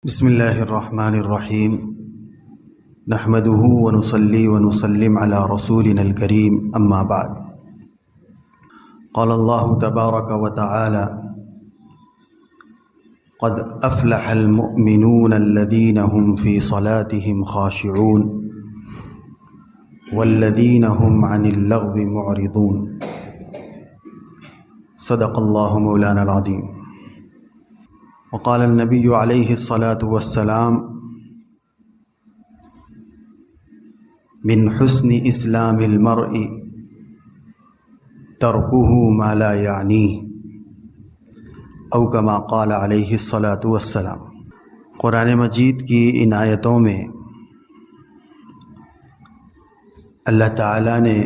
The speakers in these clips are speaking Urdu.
بسم اللہ الرحمن الرحیم نحمده ونصلي ونسلم على رسولنا الكريم اما بعد قال الله تبارك وتعالى قد افلح المؤمنون الذين هم في صلاتهم خاشعون والذين هم عن اللغو معرضون صدق الله مولانا العظيم. وقال النبي عليه الصلاة والسلام من حسن إسلام المرء تركه ما لا يعنيه أو كما قال عليه الصلاة والسلام. قرآن مجید کی ان آیتوں میں اللہ تعالیٰ نے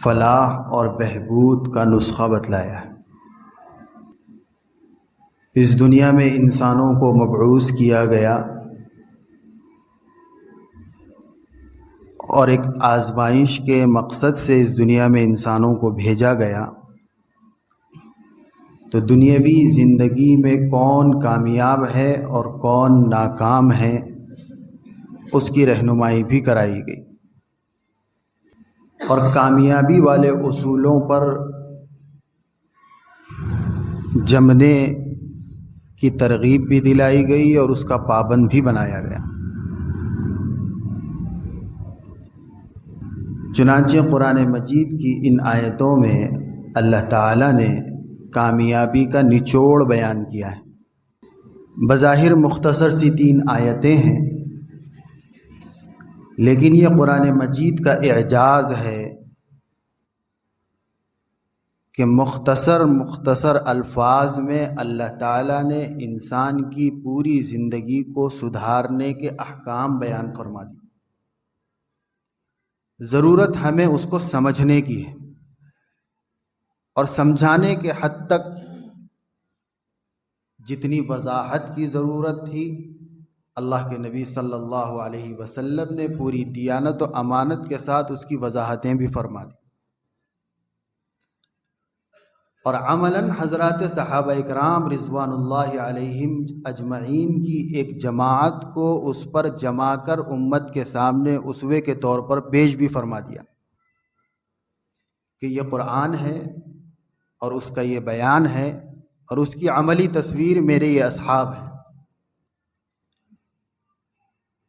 فلاح اور بہبود کا نسخہ بتلایا ہے. اس دنیا میں انسانوں کو مبعوث کیا گیا اور ایک آزمائش کے مقصد سے اس دنیا میں انسانوں کو بھیجا گیا. تو دنیاوی زندگی میں کون کامیاب ہے اور کون ناکام ہے اس کی رہنمائی بھی کرائی گئی، اور کامیابی والے اصولوں پر جمنے کی ترغیب بھی دلائی گئی اور اس کا پابند بھی بنایا گیا. چنانچہ قرآن مجید کی ان آیتوں میں اللہ تعالیٰ نے کامیابی کا نچوڑ بیان کیا ہے. بظاہر مختصر سی 3 آیتیں ہیں، لیکن یہ قرآن مجید کا اعجاز ہے کہ مختصر الفاظ میں اللہ تعالیٰ نے انسان کی پوری زندگی کو سدھارنے کے احکام بیان فرما دی. ضرورت ہمیں اس کو سمجھنے کی ہے، اور سمجھانے کے حد تک جتنی وضاحت کی ضرورت تھی اللہ کے نبی صلی اللہ علیہ وسلم نے پوری دیانت و امانت کے ساتھ اس کی وضاحتیں بھی فرما دی. اور عملاً حضرات صحابہ اکرام رضوان اللہ علیہم اجمعین کی ایک جماعت کو اس پر جما کر امت کے سامنے اسوے کے طور پر پیش بھی فرما دیا کہ یہ قرآن ہے اور اس کا یہ بیان ہے، اور اس کی عملی تصویر میرے یہ اصحاب ہیں.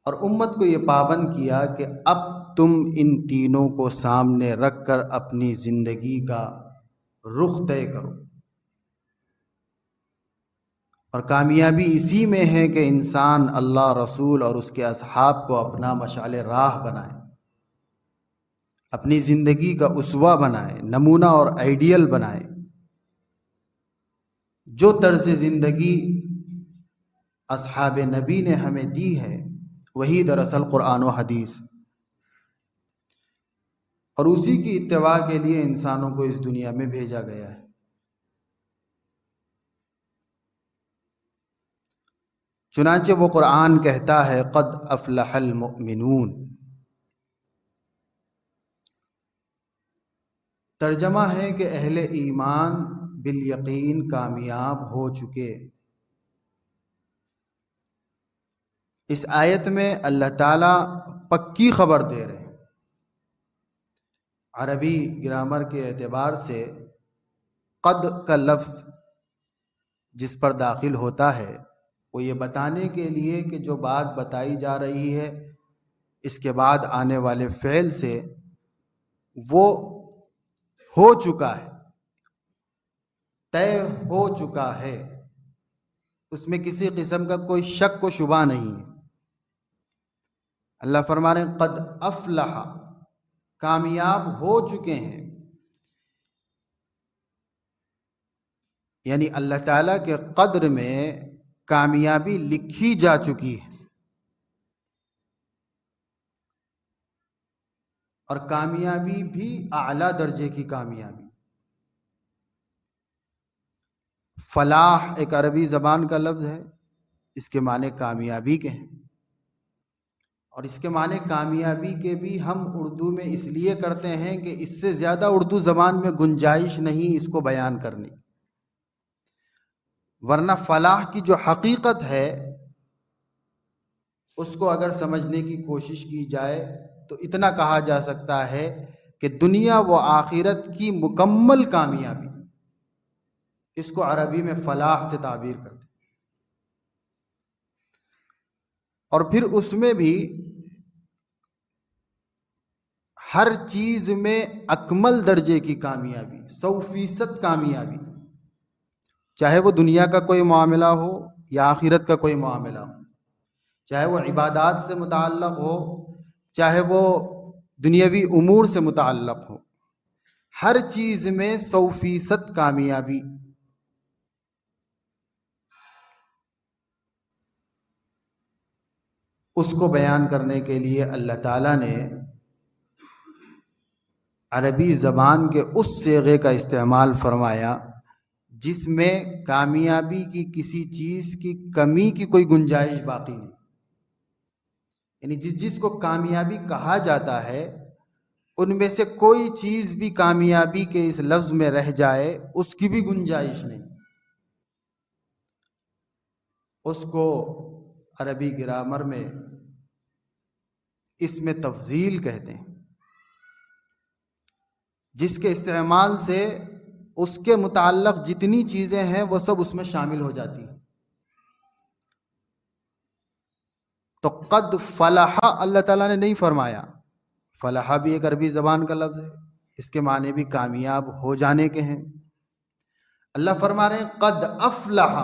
اور امت کو یہ پابند کیا کہ اب تم ان تینوں کو سامنے رکھ کر اپنی زندگی کا رخ طے کرو. اور کامیابی اسی میں ہے کہ انسان اللہ، رسول اور اس کے اصحاب کو اپنا مشعل راہ بنائے، اپنی زندگی کا اسوہ بنائے، نمونہ اور آئیڈیل بنائے. جو طرز زندگی اصحاب نبی نے ہمیں دی ہے وہی دراصل قرآن و حدیث، اور اسی کی اتباع کے لیے انسانوں کو اس دنیا میں بھیجا گیا ہے. چنانچہ وہ قرآن کہتا ہے قد افلح المؤمنون. ترجمہ ہے کہ اہل ایمان بالیقین کامیاب ہو چکے. اس آیت میں اللہ تعالیٰ پکی خبر دے رہے ہیں. عربی گرامر کے اعتبار سے قد کا لفظ جس پر داخل ہوتا ہے وہ یہ بتانے کے لیے کہ جو بات بتائی جا رہی ہے اس کے بعد آنے والے فعل سے وہ ہو چکا ہے، طے ہو چکا ہے، اس میں کسی قسم کا کوئی شک و شبہ نہیں ہے. اللہ فرما رہے ہیں قد افلح، کامیاب ہو چکے ہیں، یعنی اللہ تعالیٰ کے قدر میں کامیابی لکھی جا چکی ہے. اور کامیابی بھی اعلیٰ درجے کی کامیابی. فلاح ایک عربی زبان کا لفظ ہے، اس کے معنی کامیابی کے ہیں، اور اس کے معنی کامیابی کے بھی ہم اردو میں اس لیے کرتے ہیں کہ اس سے زیادہ اردو زبان میں گنجائش نہیں اس کو بیان کرنے. ورنہ فلاح کی جو حقیقت ہے اس کو اگر سمجھنے کی کوشش کی جائے تو اتنا کہا جا سکتا ہے کہ دنیا و آخرت کی مکمل کامیابی، اس کو عربی میں فلاح سے تعبیر کرتے ہیں، اور پھر اس میں بھی ہر چیز میں اکمل درجے کی کامیابی، 100% کامیابی، چاہے وہ دنیا کا کوئی معاملہ ہو یا آخرت کا کوئی معاملہ ہو، چاہے وہ عبادات سے متعلق ہو، چاہے وہ دنیاوی امور سے متعلق ہو، ہر چیز میں 100% کامیابی۔ اس کو بیان کرنے کے لیے اللہ تعالیٰ نے عربی زبان کے اس صیغے کا استعمال فرمایا جس میں کامیابی کی کسی چیز کی کمی کی کوئی گنجائش باقی نہیں، یعنی جس کو کامیابی کہا جاتا ہے ان میں سے کوئی چیز بھی کامیابی کے اس لفظ میں رہ جائے اس کی بھی گنجائش نہیں۔ اس کو عربی گرامر میں اس میں تفضیل کہتے ہیں، جس کے استعمال سے اس کے متعلق جتنی چیزیں ہیں وہ سب اس میں شامل ہو جاتی ہیں۔ تو قد فلح اللہ تعالیٰ نے نہیں فرمایا، فلح بھی ایک عربی زبان کا لفظ ہے، اس کے معنی بھی کامیاب ہو جانے کے ہیں۔ اللہ فرما رہے ہیں قد افلح،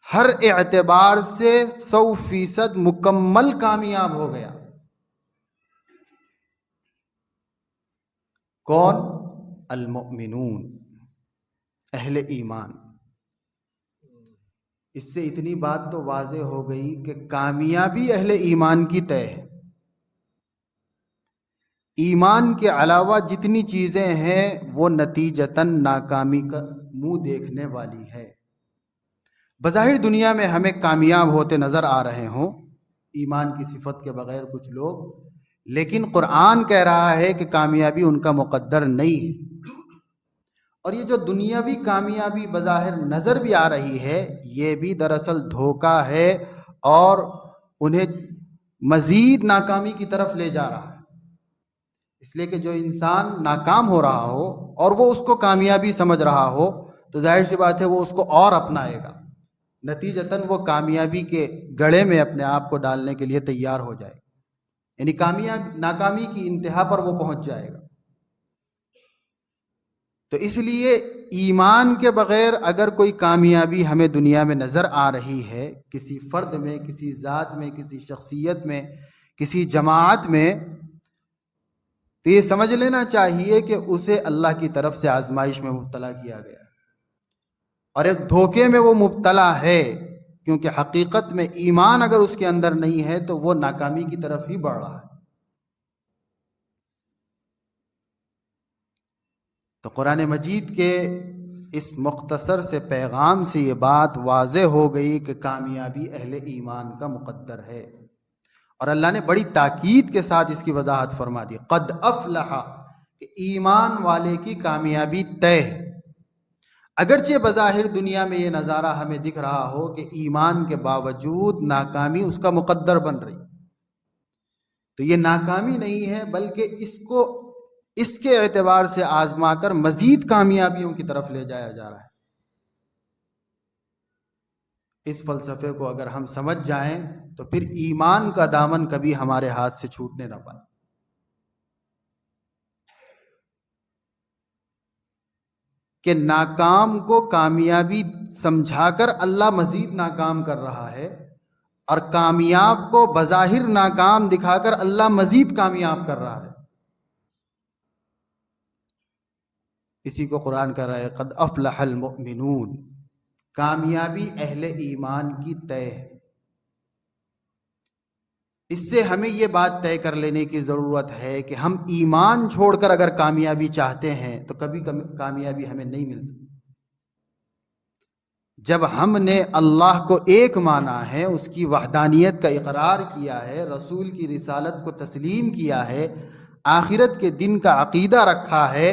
ہر اعتبار سے 100% مکمل کامیاب ہو گیا۔ کون؟ المؤمنون، اہل ایمان۔ اس سے اتنی بات تو واضح ہو گئی کہ کامیابی اہل ایمان کی طے ہے۔ ایمان کے علاوہ جتنی چیزیں ہیں وہ نتیجتاً ناکامی کا منہ دیکھنے والی ہے۔ بظاہر دنیا میں ہمیں کامیاب ہوتے نظر آ رہے ہوں ایمان کی صفت کے بغیر کچھ لوگ، لیکن قرآن کہہ رہا ہے کہ کامیابی ان کا مقدر نہیں ہے۔ اور یہ جو دنیاوی کامیابی بظاہر نظر بھی آ رہی ہے یہ بھی دراصل دھوکہ ہے اور انہیں مزید ناکامی کی طرف لے جا رہا ہے، اس لیے کہ جو انسان ناکام ہو رہا ہو اور وہ اس کو کامیابی سمجھ رہا ہو تو ظاہر سی بات ہے وہ اس کو اور اپنائے گا، نتیجتاً وہ کامیابی کے گڑھے میں اپنے آپ کو ڈالنے کے لیے تیار ہو جائے، یعنی ناکامی کی انتہا پر وہ پہنچ جائے گا۔ تو اس لیے ایمان کے بغیر اگر کوئی کامیابی ہمیں دنیا میں نظر آ رہی ہے، کسی فرد میں، کسی ذات میں، کسی شخصیت میں، کسی جماعت میں، تو یہ سمجھ لینا چاہیے کہ اسے اللہ کی طرف سے آزمائش میں مبتلا کیا گیا اور ایک دھوکے میں وہ مبتلا ہے، کیونکہ حقیقت میں ایمان اگر اس کے اندر نہیں ہے تو وہ ناکامی کی طرف ہی بڑھ رہا ہے۔ تو قرآن مجید کے اس مختصر سے پیغام سے یہ بات واضح ہو گئی کہ کامیابی اہل ایمان کا مقدر ہے، اور اللہ نے بڑی تاکید کے ساتھ اس کی وضاحت فرما دی، قد افلح، کہ ایمان والے کی کامیابی طے ہے۔ اگرچہ بظاہر دنیا میں یہ نظارہ ہمیں دکھ رہا ہو کہ ایمان کے باوجود ناکامی اس کا مقدر بن رہی، تو یہ ناکامی نہیں ہے بلکہ اس کو اس کے اعتبار سے آزما کر مزید کامیابیوں کی طرف لے جایا جا رہا ہے۔ اس فلسفے کو اگر ہم سمجھ جائیں تو پھر ایمان کا دامن کبھی ہمارے ہاتھ سے چھوٹنے نہ پائے۔ کہ ناکام کو کامیابی سمجھا کر اللہ مزید ناکام کر رہا ہے، اور کامیاب کو بظاہر ناکام دکھا کر اللہ مزید کامیاب کر رہا ہے۔ اسی کو قرآن کہہ رہا ہے قد افلح المؤمنون، کامیابی اہل ایمان کی طے ہے۔ اس سے ہمیں یہ بات طے کر لینے کی ضرورت ہے کہ ہم ایمان چھوڑ کر اگر کامیابی چاہتے ہیں تو کبھی کامیابی ہمیں نہیں مل سکتی۔ جب ہم نے اللہ کو ایک مانا ہے، اس کی وحدانیت کا اقرار کیا ہے، رسول کی رسالت کو تسلیم کیا ہے، آخرت کے دن کا عقیدہ رکھا ہے،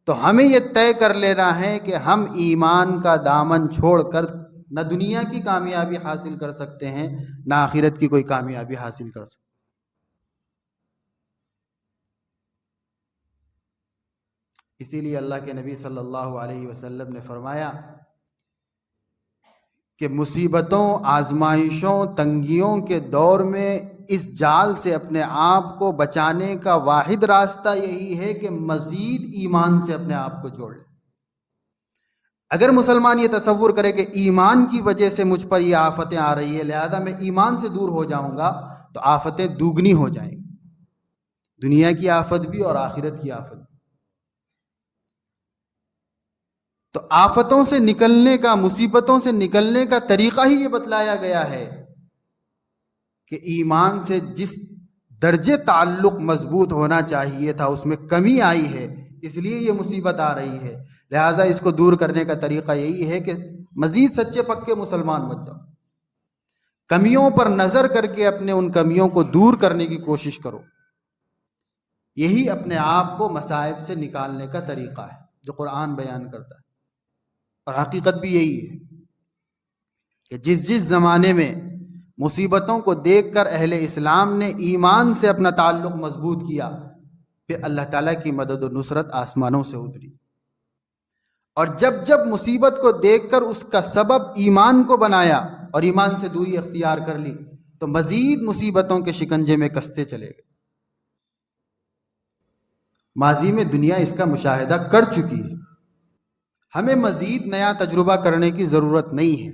تو ہمیں یہ طے کر لینا ہے کہ ہم ایمان کا دامن چھوڑ کر نہ دنیا کی کامیابی حاصل کر سکتے ہیں، نہ آخرت کی کوئی کامیابی حاصل کر سکتے ہیں۔ اسی لیے اللہ کے نبی صلی اللہ علیہ وسلم نے فرمایا کہ مصیبتوں، آزمائشوں، تنگیوں کے دور میں اس جال سے اپنے آپ کو بچانے کا واحد راستہ یہی ہے کہ مزید ایمان سے اپنے آپ کو جوڑ لے۔ اگر مسلمان یہ تصور کرے کہ ایمان کی وجہ سے مجھ پر یہ آفتیں آ رہی ہیں، لہذا میں ایمان سے دور ہو جاؤں گا، تو آفتیں دوگنی ہو جائیں گی، دنیا کی آفت بھی اور آخرت کی آفت بھی۔ تو آفتوں سے نکلنے کا، مصیبتوں سے نکلنے کا طریقہ ہی یہ بتلایا گیا ہے کہ ایمان سے جس درجے تعلق مضبوط ہونا چاہیے تھا اس میں کمی آئی ہے، اس لیے یہ مصیبت آ رہی ہے، لہٰذا اس کو دور کرنے کا طریقہ یہی ہے کہ مزید سچے پکے مسلمان بن جاؤ، کمیوں پر نظر کر کے اپنے ان کمیوں کو دور کرنے کی کوشش کرو۔ یہی اپنے آپ کو مصائب سے نکالنے کا طریقہ ہے جو قرآن بیان کرتا ہے، اور حقیقت بھی یہی ہے کہ جس زمانے میں مصیبتوں کو دیکھ کر اہل اسلام نے ایمان سے اپنا تعلق مضبوط کیا، پھر اللہ تعالیٰ کی مدد و نصرت آسمانوں سے اتری، اور جب مصیبت کو دیکھ کر اس کا سبب ایمان کو بنایا اور ایمان سے دوری اختیار کر لی، تو مزید مصیبتوں کے شکنجے میں کستے چلے گئے۔ ماضی میں دنیا اس کا مشاہدہ کر چکی ہے، ہمیں مزید نیا تجربہ کرنے کی ضرورت نہیں ہے،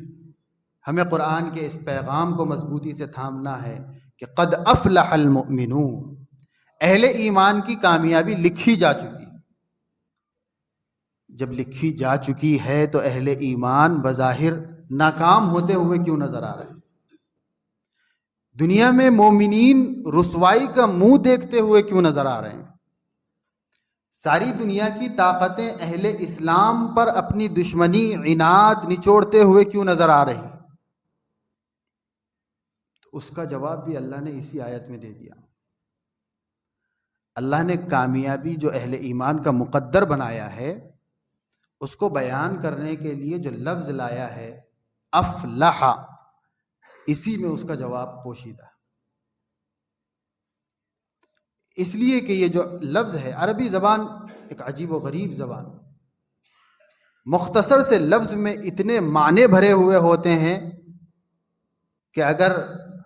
ہمیں قرآن کے اس پیغام کو مضبوطی سے تھامنا ہے کہ قد افلح المؤمنون، اہل ایمان کی کامیابی لکھی جا چکی ہے۔ جب لکھی جا چکی ہے تو اہل ایمان بظاہر ناکام ہوتے ہوئے کیوں نظر آ رہے ہیں؟ دنیا میں مومنین رسوائی کا منہ دیکھتے ہوئے کیوں نظر آ رہے ہیں؟ ساری دنیا کی طاقتیں اہل اسلام پر اپنی دشمنی، عناد نچوڑتے ہوئے کیوں نظر آ رہی؟ تو اس کا جواب بھی اللہ نے اسی آیت میں دے دیا۔ اللہ نے کامیابی جو اہل ایمان کا مقدر بنایا ہے، اس کو بیان کرنے کے لیے جو لفظ لایا ہے افلح، اسی میں اس کا جواب پوشیدہ ہے۔ اس لیے کہ یہ جو لفظ ہے، عربی زبان ایک عجیب و غریب زبان، مختصر سے لفظ میں اتنے معنی بھرے ہوئے ہوتے ہیں کہ اگر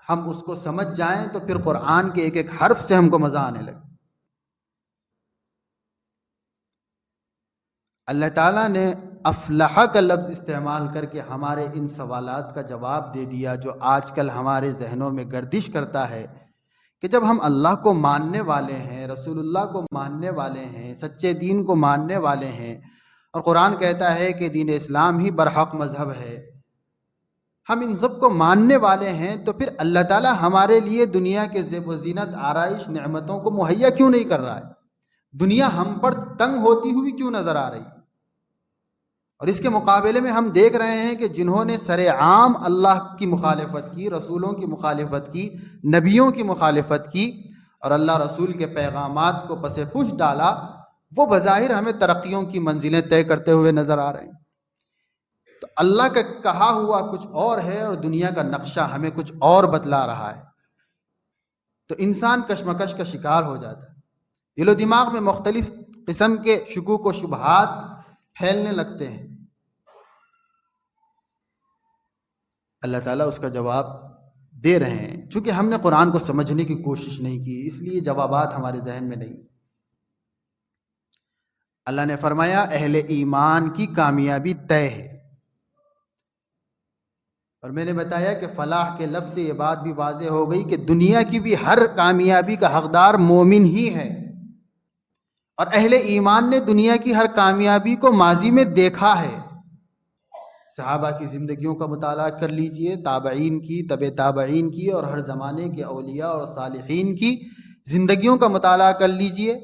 ہم اس کو سمجھ جائیں تو پھر قرآن کے ایک ایک حرف سے ہم کو مزہ آنے لگے۔ اللہ تعالیٰ نے افلح کا لفظ استعمال کر کے ہمارے ان سوالات کا جواب دے دیا جو آج کل ہمارے ذہنوں میں گردش کرتا ہے کہ جب ہم اللہ کو ماننے والے ہیں، رسول اللہ کو ماننے والے ہیں، سچے دین کو ماننے والے ہیں، اور قرآن کہتا ہے کہ دین اسلام ہی برحق مذہب ہے، ہم ان سب کو ماننے والے ہیں، تو پھر اللہ تعالیٰ ہمارے لیے دنیا کے زیب و زینت، آرائش، نعمتوں کو مہیا کیوں نہیں کر رہا ہے؟ دنیا ہم پر تنگ ہوتی ہوئی کیوں نظر آ رہی ہے؟ اور اس کے مقابلے میں ہم دیکھ رہے ہیں کہ جنہوں نے سر عام اللہ کی مخالفت کی، رسولوں کی مخالفت کی، نبیوں کی مخالفت کی، اور اللہ رسول کے پیغامات کو پس پش ڈالا، وہ بظاہر ہمیں ترقیوں کی منزلیں طے کرتے ہوئے نظر آ رہے ہیں۔ تو اللہ کا کہا ہوا کچھ اور ہے اور دنیا کا نقشہ ہمیں کچھ اور بتلا رہا ہے، تو انسان کشمکش کا شکار ہو جاتا ہے، دل و دماغ میں مختلف قسم کے شکوک و شبہات پھیلنے لگتے ہیں۔ اللہ تعالیٰ اس کا جواب دے رہے ہیں، چونکہ ہم نے قرآن کو سمجھنے کی کوشش نہیں کی، اس لیے جوابات ہمارے ذہن میں نہیں۔ اللہ نے فرمایا اہل ایمان کی کامیابی طے ہے، اور میں نے بتایا کہ فلاح کے لفظ سے یہ بات بھی واضح ہو گئی کہ دنیا کی بھی ہر کامیابی کا حقدار مومن ہی ہے، اور اہل ایمان نے دنیا کی ہر کامیابی کو ماضی میں دیکھا ہے۔ صحابہ کی زندگیوں کا مطالعہ کر لیجئے، تابعین کی، تبع تابعین کی، اور ہر زمانے کے اولیاء اور صالحین کی زندگیوں کا مطالعہ کر لیجئے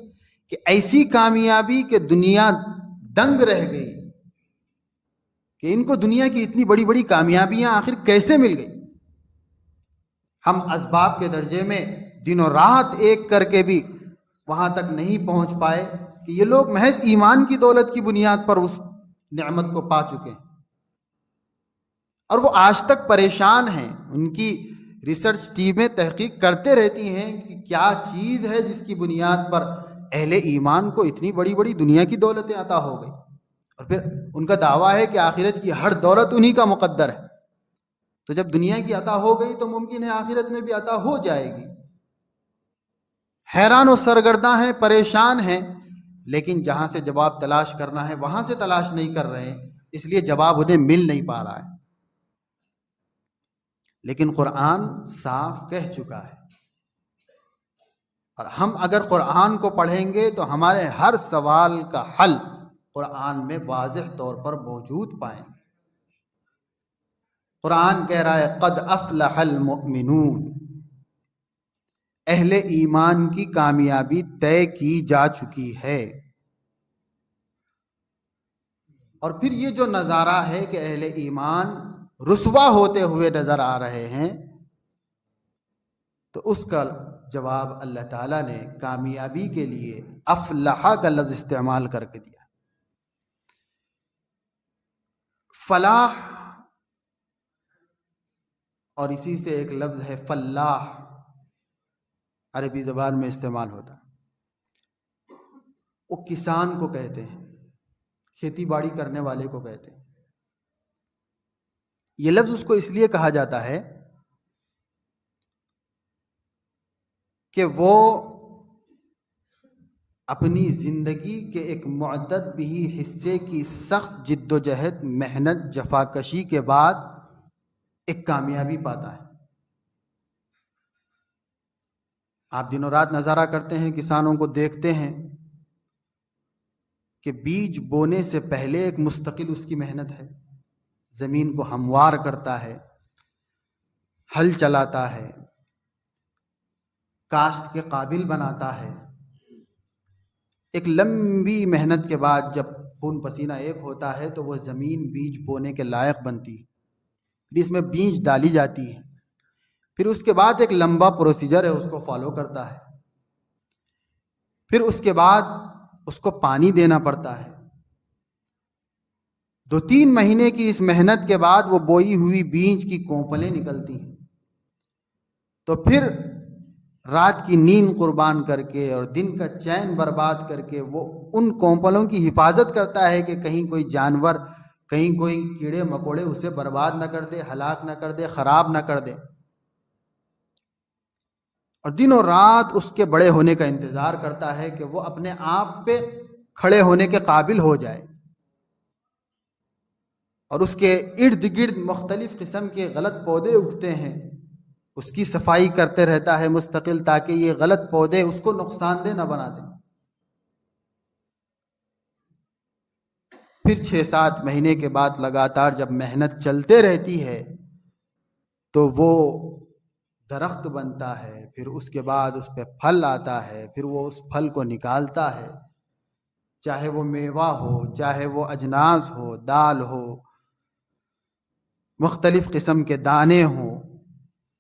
کہ ایسی کامیابی کہ دنیا دنگ رہ گئی کہ ان کو دنیا کی اتنی بڑی بڑی کامیابیاں آخر کیسے مل گئی۔ ہم اسباب کے درجے میں دن و رات ایک کر کے بھی وہاں تک نہیں پہنچ پائے، کہ یہ لوگ محض ایمان کی دولت کی بنیاد پر اس نعمت کو پا چکے ہیں اور وہ آج تک پریشان ہیں. ان کی ریسرچ ٹیمیں تحقیق کرتے رہتی ہیں کہ کیا چیز ہے جس کی بنیاد پر اہل ایمان کو اتنی بڑی بڑی دنیا کی دولتیں عطا ہو گئی. اور پھر ان کا دعویٰ ہے کہ آخرت کی ہر دولت انہی کا مقدر ہے. تو جب دنیا کی عطا ہو گئی تو ممکن ہے آخرت میں بھی عطا ہو جائے گی. حیران و سرگرداں ہیں، پریشان ہیں، لیکن جہاں سے جواب تلاش کرنا ہے وہاں سے تلاش نہیں کر رہے ہیں، اس لیے جواب انہیں مل نہیں پا رہا ہے. لیکن قرآن صاف کہہ چکا ہے، اور ہم اگر قرآن کو پڑھیں گے تو ہمارے ہر سوال کا حل قرآن میں واضح طور پر موجود پائیں گے. قرآن کہہ رہا ہے قد افلح المؤمنون، اہل ایمان کی کامیابی طے کی جا چکی ہے. اور پھر یہ جو نظارہ ہے کہ اہل ایمان رسوا ہوتے ہوئے نظر آ رہے ہیں، تو اس کا جواب اللہ تعالیٰ نے کامیابی کے لیے افلح کا لفظ استعمال کر کے دیا. فلاح اور اسی سے ایک لفظ ہے فلاح، عربی زبان میں استعمال ہوتا. وہ کسان کو کہتے ہیں، کھیتی باڑی کرنے والے کو کہتے ہیں. یہ لفظ اس کو اس لیے کہا جاتا ہے کہ وہ اپنی زندگی کے ایک معدد بھی حصے کی سخت جد و جہد، محنت، جفاکشی کے بعد ایک کامیابی پاتا ہے. آپ دن و رات نظارہ کرتے ہیں، کسانوں کو دیکھتے ہیں کہ بیج بونے سے پہلے ایک مستقل اس کی محنت ہے. زمین کو ہموار کرتا ہے، ہل چلاتا ہے، کاشت کے قابل بناتا ہے. ایک لمبی محنت کے بعد جب خون پسینہ ایک ہوتا ہے تو وہ زمین بیج بونے کے لائق بنتی ہے. پھر اس میں بیج ڈالی جاتی ہے، پھر اس کے بعد ایک لمبا پروسیجر ہے، اس کو فالو کرتا ہے. پھر اس کے بعد اس کو پانی دینا پڑتا ہے. 2-3 مہینے کی اس محنت کے بعد وہ بوئی ہوئی بیج کی کونپلیں نکلتی ہیں. تو پھر رات کی نیند قربان کر کے اور دن کا چین برباد کر کے وہ ان کونپلوں کی حفاظت کرتا ہے کہ کہیں کوئی جانور، کہیں کوئی کیڑے مکوڑے اسے برباد نہ کر دے، ہلاک نہ کر دے، خراب نہ کر دے. اور دن اور رات اس کے بڑے ہونے کا انتظار کرتا ہے کہ وہ اپنے آپ پہ کھڑے ہونے کے قابل ہو جائے. اور اس کے ارد گرد مختلف قسم کے غلط پودے اگتے ہیں، اس کی صفائی کرتے رہتا ہے مستقل، تاکہ یہ غلط پودے اس کو نقصان دہ نہ بنا دیں. پھر 6-7 مہینے کے بعد لگاتار جب محنت چلتے رہتی ہے تو وہ درخت بنتا ہے. پھر اس کے بعد اس پہ پھل آتا ہے، پھر وہ اس پھل کو نکالتا ہے، چاہے وہ میوہ ہو، چاہے وہ اجناس ہو، دال ہو، مختلف قسم کے دانے ہوں.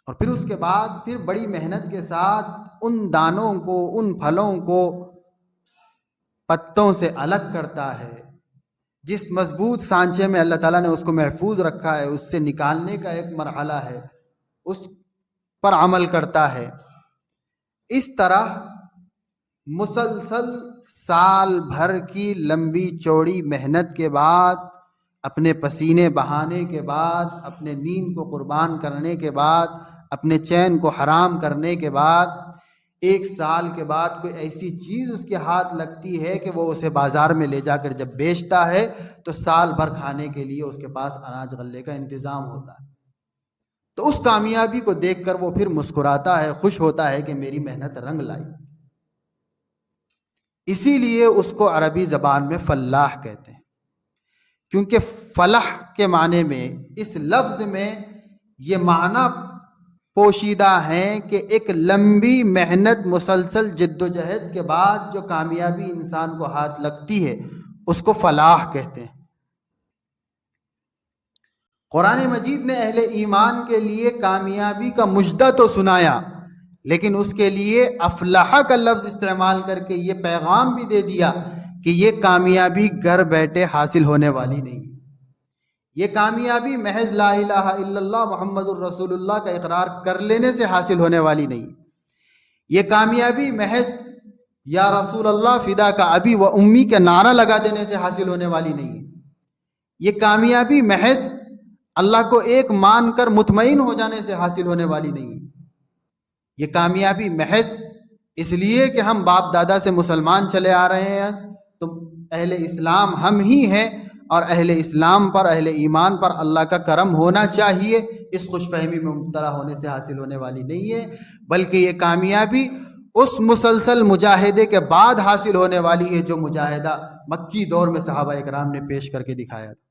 اور پھر اس کے بعد پھر بڑی محنت کے ساتھ ان دانوں کو، ان پھلوں کو پتوں سے الگ کرتا ہے. جس مضبوط سانچے میں اللہ تعالیٰ نے اس کو محفوظ رکھا ہے، اس سے نکالنے کا ایک مرحلہ ہے، اس پر عمل کرتا ہے. اس طرح مسلسل سال بھر کی لمبی چوڑی محنت کے بعد، اپنے پسینے بہانے کے بعد، اپنے نیند کو قربان کرنے کے بعد، اپنے چین کو حرام کرنے کے بعد، 1 سال کے بعد کوئی ایسی چیز اس کے ہاتھ لگتی ہے کہ وہ اسے بازار میں لے جا کر جب بیچتا ہے تو سال بھر کھانے کے لیے اس کے پاس اناج غلے کا انتظام ہوتا ہے. تو اس کامیابی کو دیکھ کر وہ پھر مسکراتا ہے، خوش ہوتا ہے کہ میری محنت رنگ لائی. اسی لیے اس کو عربی زبان میں فلاح کہتے ہیں، کیونکہ فلاح کے معنی میں اس لفظ میں یہ معنی پوشیدہ ہیں کہ ایک لمبی محنت، مسلسل جد و جہد کے بعد جو کامیابی انسان کو ہاتھ لگتی ہے اس کو فلاح کہتے ہیں. قرآن مجید نے اہل ایمان کے لیے کامیابی کا مژدہ تو سنایا، لیکن اس کے لیے افلح کا لفظ استعمال کر کے یہ پیغام بھی دے دیا کہ یہ کامیابی گھر بیٹھے حاصل ہونے والی نہیں. یہ کامیابی محض لا الہ الا اللہ محمد الرسول اللہ کا اقرار کر لینے سے حاصل ہونے والی نہیں. یہ کامیابی محض یا رسول اللہ فدا کا ابی و امی کا نعرہ لگا دینے سے حاصل ہونے والی نہیں. یہ کامیابی محض اللہ کو ایک مان کر مطمئن ہو جانے سے حاصل ہونے والی نہیں. یہ کامیابی محض اس لیے کہ ہم باپ دادا سے مسلمان چلے آ رہے ہیں تو اہل اسلام ہم ہی ہیں اور اہل اسلام پر اہل ایمان پر اللہ کا کرم ہونا چاہیے، اس خوش فہمی میں مبتلا ہونے سے حاصل ہونے والی نہیں ہے، بلکہ یہ کامیابی اس مسلسل مجاہدے کے بعد حاصل ہونے والی ہے جو مجاہدہ مکی دور میں صحابہ اکرام نے پیش کر کے دکھایا تھا.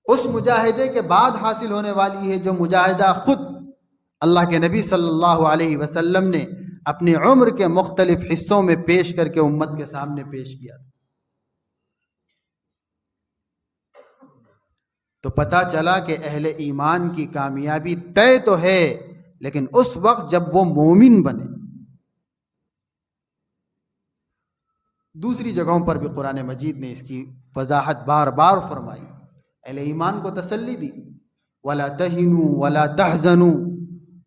اس مجاہدے کے بعد حاصل ہونے والی ہے جو مجاہدہ خود اللہ کے نبی صلی اللہ علیہ وسلم نے اپنی عمر کے مختلف حصوں میں پیش کر کے امت کے سامنے پیش کیا تھا. تو پتہ چلا کہ اہل ایمان کی کامیابی طے تو ہے، لیکن اس وقت جب وہ مومن بنے. دوسری جگہوں پر بھی قرآن مجید نے اس کی وضاحت بار بار فرمائی، اہل ایمان کو تسلی دی، وَلَا تَهِنُوا وَلَا تَحْزَنُوا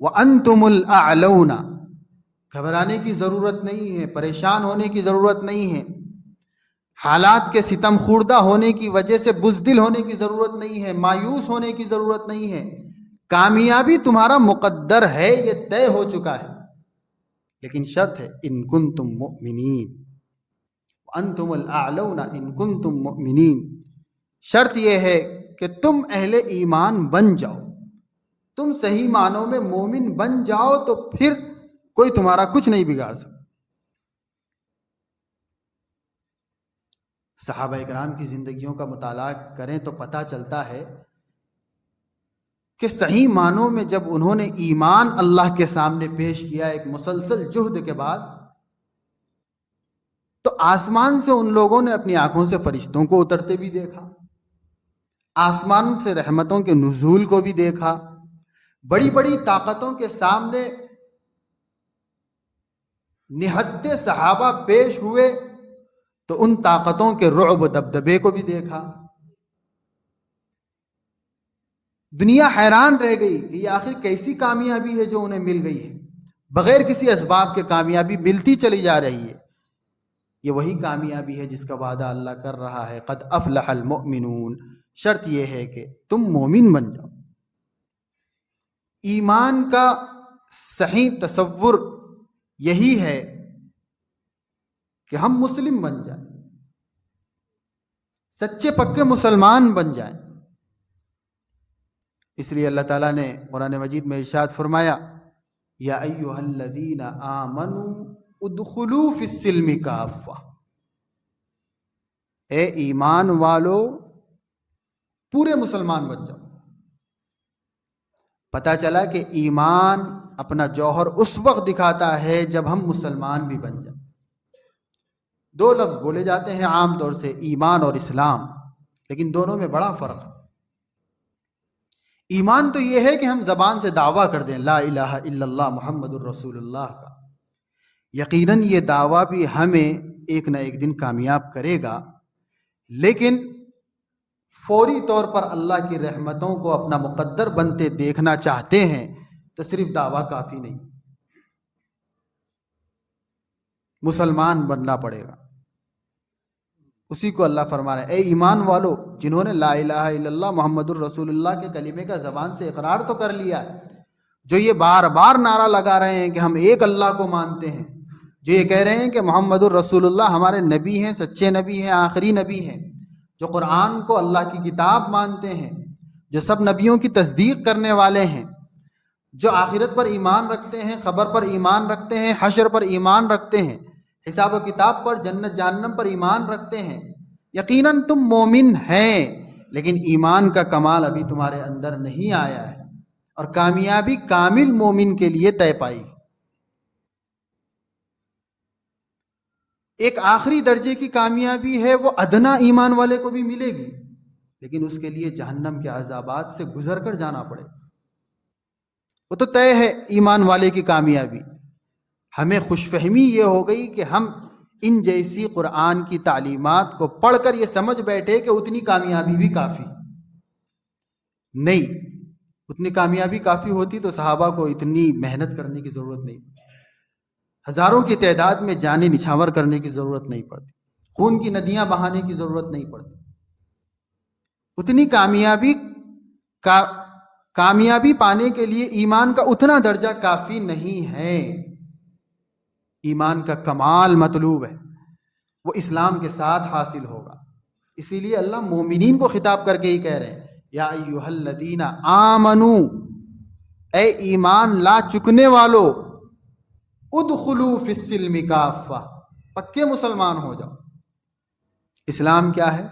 وَأَنْتُمُ الْأَعْلَوْنَ. گھبرانے کی ضرورت نہیں ہے، پریشان ہونے کی ضرورت نہیں ہے، حالات کے ستم خوردہ ہونے کی وجہ سے بزدل ہونے کی ضرورت نہیں ہے، مایوس ہونے کی ضرورت نہیں ہے. کامیابی تمہارا مقدر ہے، یہ طے ہو چکا ہے، لیکن شرط ہے ان کنتم مؤمنین، انتم الاعلون ان کنتم مؤمنین. شرط یہ ہے کہ تم اہل ایمان بن جاؤ، تم صحیح معنوں میں مومن بن جاؤ، تو پھر کوئی تمہارا کچھ نہیں بگاڑ سکتا. صحابہ اکرام کی زندگیوں کا مطالعہ کریں تو پتہ چلتا ہے کہ صحیح معنوں میں جب انہوں نے ایمان اللہ کے سامنے پیش کیا ایک مسلسل جہد کے بعد، تو آسمان سے ان لوگوں نے اپنی آنکھوں سے فرشتوں کو اترتے بھی دیکھا، آسمان سے رحمتوں کے نزول کو بھی دیکھا، بڑی بڑی طاقتوں کے سامنے نہتے صحابہ پیش ہوئے تو ان طاقتوں کے رعب و دبدبے کو بھی دیکھا. دنیا حیران رہ گئی کہ یہ آخر کیسی کامیابی ہے جو انہیں مل گئی ہے، بغیر کسی اسباب کے کامیابی ملتی چلی جا رہی ہے. یہ وہی کامیابی ہے جس کا وعدہ اللہ کر رہا ہے، قد افلح المؤمنون. شرط یہ ہے کہ تم مومن بن جاؤ. ایمان کا صحیح تصور یہی ہے کہ ہم مسلم بن جائیں، سچے پکے مسلمان بن جائیں. اس لیے اللہ تعالیٰ نے قرآن مجید میں ارشاد فرمایا، یا ایھا الذین آمنوا ادخلوا فی السلم کافہ. اے ایمان والو پورے مسلمان بن جاؤ. پتہ چلا کہ ایمان اپنا جوہر اس وقت دکھاتا ہے جب ہم مسلمان بھی بن جائیں. دو لفظ بولے جاتے ہیں عام طور سے، ایمان اور اسلام، لیکن دونوں میں بڑا فرق ہے. ایمان تو یہ ہے کہ ہم زبان سے دعویٰ کر دیں لا الہ الا اللہ محمد الرسول اللہ کا. یقیناً یہ دعویٰ بھی ہمیں ایک نہ ایک دن کامیاب کرے گا، لیکن فوری طور پر اللہ کی رحمتوں کو اپنا مقدر بنتے دیکھنا چاہتے ہیں تو صرف دعویٰ کافی نہیں، مسلمان بننا پڑے گا. اسی کو اللہ فرما رہے ہیں، اے ایمان والو جنہوں نے لا الہ الا اللہ محمد الرسول اللہ کے کلمے کا زبان سے اقرار تو کر لیا ہے، جو یہ بار بار نعرہ لگا رہے ہیں کہ ہم ایک اللہ کو مانتے ہیں، جو یہ کہہ رہے ہیں کہ محمد الرسول اللہ ہمارے نبی ہیں، سچے نبی ہیں، آخری نبی ہیں، جو قرآن کو اللہ کی کتاب مانتے ہیں، جو سب نبیوں کی تصدیق کرنے والے ہیں، جو آخرت پر ایمان رکھتے ہیں، خبر پر ایمان رکھتے ہیں، حشر پر ایمان رکھتے ہیں، حساب و کتاب پر، جنت جہنم پر ایمان رکھتے ہیں. یقیناً تم مومن ہیں، لیکن ایمان کا کمال ابھی تمہارے اندر نہیں آیا ہے، اور کامیابی کامل مومن کے لیے طے پائی. ایک آخری درجے کی کامیابی ہے، وہ ادنا ایمان والے کو بھی ملے گی، لیکن اس کے لیے جہنم کے عذابات سے گزر کر جانا پڑے. وہ تو طے ہے ایمان والے کی کامیابی۔ ہمیں خوش فہمی یہ ہو گئی کہ ہم ان جیسی قرآن کی تعلیمات کو پڑھ کر یہ سمجھ بیٹھے کہ اتنی کامیابی بھی کافی نہیں۔ اتنی کامیابی کافی ہوتی تو صحابہ کو اتنی محنت کرنے کی ضرورت نہیں، ہزاروں کی تعداد میں جانیں نچھاور کرنے کی ضرورت نہیں پڑتی، خون کی ندیاں بہانے کی ضرورت نہیں پڑتی۔ اتنی کامیابی پانے کے لیے ایمان کا اتنا درجہ کافی نہیں ہے۔ ایمان کا کمال مطلوب ہے، وہ اسلام کے ساتھ حاصل ہوگا۔ اسی لیے اللہ مومنین کو خطاب کر کے ہی کہہ رہے ہیں، یا ایھا الذین آمنو، اے ایمان لا چکنے والو، ادخلوا فی السلم کافہ، پکے مسلمان ہو جاؤ۔ اسلام کیا ہے؟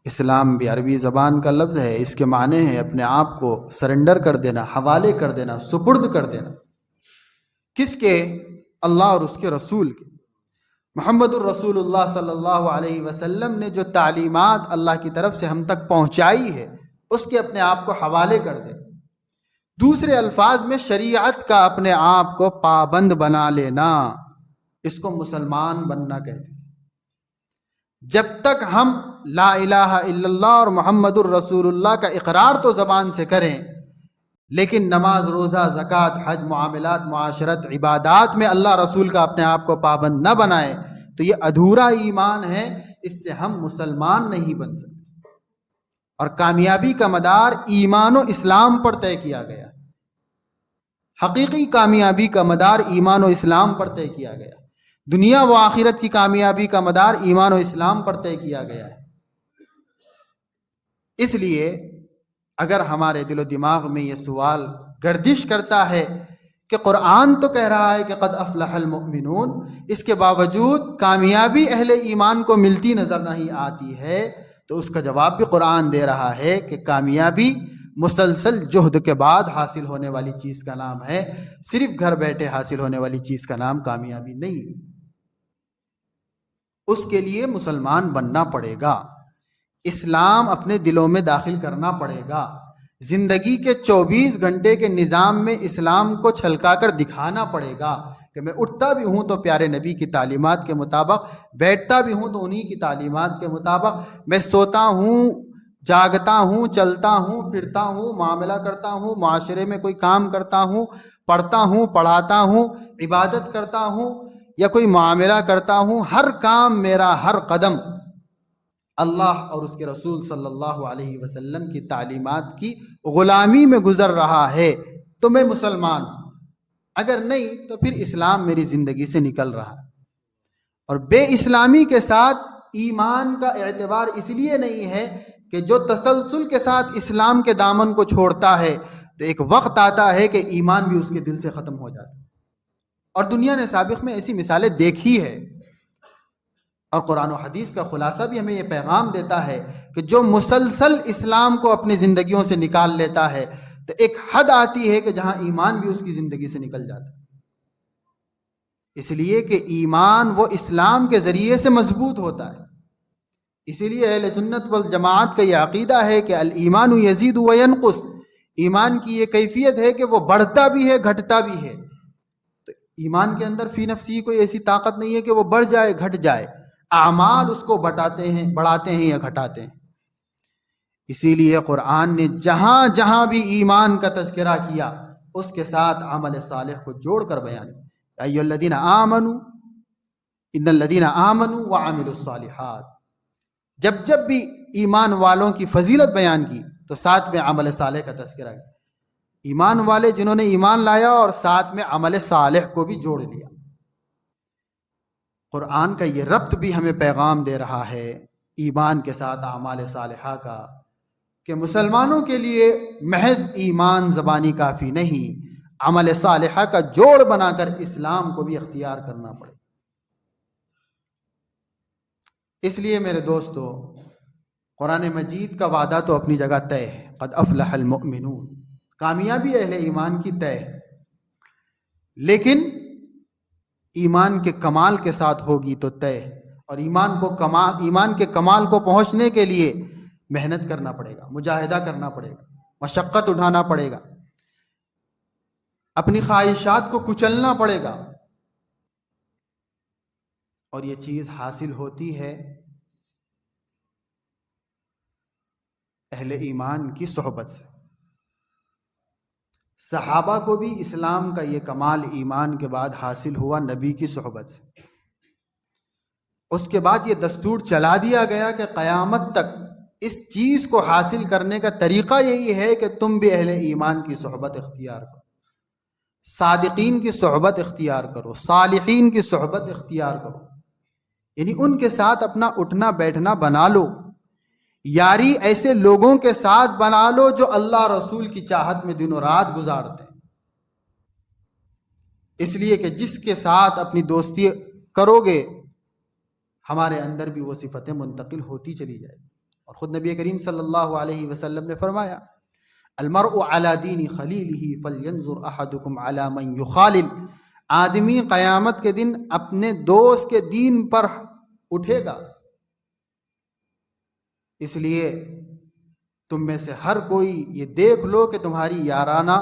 اسلام بھی عربی زبان کا لفظ ہے، اس کے معنی ہے اپنے آپ کو سرنڈر کر دینا، حوالے کر دینا، سپرد کر دینا۔ کس کے؟ اللہ اور اس کے رسول کے۔ محمد الرسول اللہ صلی اللہ علیہ وسلم نے جو تعلیمات اللہ کی طرف سے ہم تک پہنچائی ہے، اس کے اپنے آپ کو حوالے کر دے۔ دوسرے الفاظ میں شریعت کا اپنے آپ کو پابند بنا لینا، اس کو مسلمان بننا کہتے ہیں۔ جب تک ہم لا الہ الا اللہ اور محمد الرسول اللہ کا اقرار تو زبان سے کریں، لیکن نماز، روزہ، زکوٰۃ، حج، معاملات، معاشرت، عبادات میں اللہ رسول کا اپنے آپ کو پابند نہ بنائے تو یہ ادھورا ایمان ہے، اس سے ہم مسلمان نہیں بن سکتے۔ اور کامیابی کا مدار ایمان و اسلام پر طے کیا گیا، حقیقی کامیابی کا مدار ایمان و اسلام پر طے کیا گیا، دنیا و آخرت کی کامیابی کا مدار ایمان و اسلام پر طے کیا گیا ہے۔ اس لیے اگر ہمارے دل و دماغ میں یہ سوال گردش کرتا ہے کہ قرآن تو کہہ رہا ہے کہ قد افلح المؤمنون، اس کے باوجود کامیابی اہل ایمان کو ملتی نظر نہیں آتی ہے، تو اس کا جواب بھی قرآن دے رہا ہے کہ کامیابی مسلسل جہد کے بعد حاصل ہونے والی چیز کا نام ہے، صرف گھر بیٹھے حاصل ہونے والی چیز کا نام کامیابی نہیں۔ اس کے لیے مسلمان بننا پڑے گا، اسلام اپنے دلوں میں داخل کرنا پڑے گا، زندگی کے 24 گھنٹے کے نظام میں اسلام کو چھلکا کر دکھانا پڑے گا کہ میں اٹھتا بھی ہوں تو پیارے نبی کی تعلیمات کے مطابق، بیٹھتا بھی ہوں تو انہی کی تعلیمات کے مطابق، میں سوتا ہوں، جاگتا ہوں، چلتا ہوں، پھرتا ہوں، معاملہ کرتا ہوں، معاشرے میں کوئی کام کرتا ہوں، پڑھتا ہوں، پڑھاتا ہوں، عبادت کرتا ہوں یا کوئی معاملہ کرتا ہوں، ہر کام میرا، ہر قدم اللہ اور اس کے رسول صلی اللہ علیہ وسلم کی تعلیمات کی غلامی میں گزر رہا ہے تو میں مسلمان ہوں، اگر نہیں تو پھر اسلام میری زندگی سے نکل رہا ہے۔ اور بے اسلامی کے ساتھ ایمان کا اعتبار اس لیے نہیں ہے کہ جو تسلسل کے ساتھ اسلام کے دامن کو چھوڑتا ہے تو ایک وقت آتا ہے کہ ایمان بھی اس کے دل سے ختم ہو جاتا ہے، اور دنیا نے سابق میں ایسی مثالیں دیکھی ہے۔ اور قرآن و حدیث کا خلاصہ بھی ہمیں یہ پیغام دیتا ہے کہ جو مسلسل اسلام کو اپنی زندگیوں سے نکال لیتا ہے تو ایک حد آتی ہے کہ جہاں ایمان بھی اس کی زندگی سے نکل جاتا ہے، اس لیے کہ ایمان وہ اسلام کے ذریعے سے مضبوط ہوتا ہے۔ اسی لیے اہل سنت والجماعت کا یہ عقیدہ ہے کہ الایمان یزید و ینقص، ایمان کی یہ کیفیت ہے کہ وہ بڑھتا بھی ہے، گھٹتا بھی ہے۔ تو ایمان کے اندر فی نفسی کوئی ایسی طاقت نہیں ہے کہ وہ بڑھ جائے، گھٹ جائے، اعمال اس کو بڑھاتے ہیں یا گھٹاتے ہیں۔ اسی لیے قرآن نے جہاں جہاں بھی ایمان کا تذکرہ کیا اس کے ساتھ عمل صالح کو جوڑ کر بیان کیا، ایھا الذین آمنوا ان الذین آمنوا وعملوا الصالحات۔ جب جب بھی ایمان والوں کی فضیلت بیان کی تو ساتھ میں عمل صالح کا تذکرہ کیا، ایمان والے جنہوں نے ایمان لایا اور ساتھ میں عمل صالح کو بھی جوڑ لیا۔ قرآن کا یہ ربط بھی ہمیں پیغام دے رہا ہے ایمان کے ساتھ اعمال صالحہ کا، کہ مسلمانوں کے لیے محض ایمان زبانی کافی نہیں، عمل صالحہ کا جوڑ بنا کر اسلام کو بھی اختیار کرنا پڑے۔ اس لیے میرے دوستو، قرآن مجید کا وعدہ تو اپنی جگہ طے ہے، قد افلح المؤمنون، کامیابی اہل ایمان کی طے ہے، لیکن ایمان کے کمال کے ساتھ ہوگی تو طے، اور ایمان کے کمال کو پہنچنے کے لیے محنت کرنا پڑے گا، مجاہدہ کرنا پڑے گا، مشقت اٹھانا پڑے گا۔ اپنی خواہشات کو کچلنا پڑے گا، اور یہ چیز حاصل ہوتی ہے اہل ایمان کی صحبت سے۔ صحابہ کو بھی اسلام کا یہ کمال ایمان کے بعد حاصل ہوا نبی کی صحبت سے۔ اس کے بعد یہ دستور چلا دیا گیا کہ قیامت تک اس چیز کو حاصل کرنے کا طریقہ یہی ہے کہ تم بھی اہل ایمان کی صحبت اختیار کرو، صادقین کی صحبت اختیار کرو، صالحین کی صحبت اختیار کرو، یعنی ان کے ساتھ اپنا اٹھنا بیٹھنا بنا لو، یاری ایسے لوگوں کے ساتھ بنا لو جو اللہ رسول کی چاہت میں دن و رات گزارتے ہیں۔ اس لیے کہ جس کے ساتھ اپنی دوستی کرو گے ہمارے اندر بھی وہ صفتیں منتقل ہوتی چلی جائے گی۔ اور خود نبی کریم صلی اللہ علیہ وسلم نے فرمایا المرء علی دین خلیلہ فلینظر احدکم علی من یخالل، آدمی قیامت کے دن اپنے دوست کے دین پر اٹھے گا، اس لیے تم میں سے ہر کوئی یہ دیکھ لو کہ تمہاری یارانہ،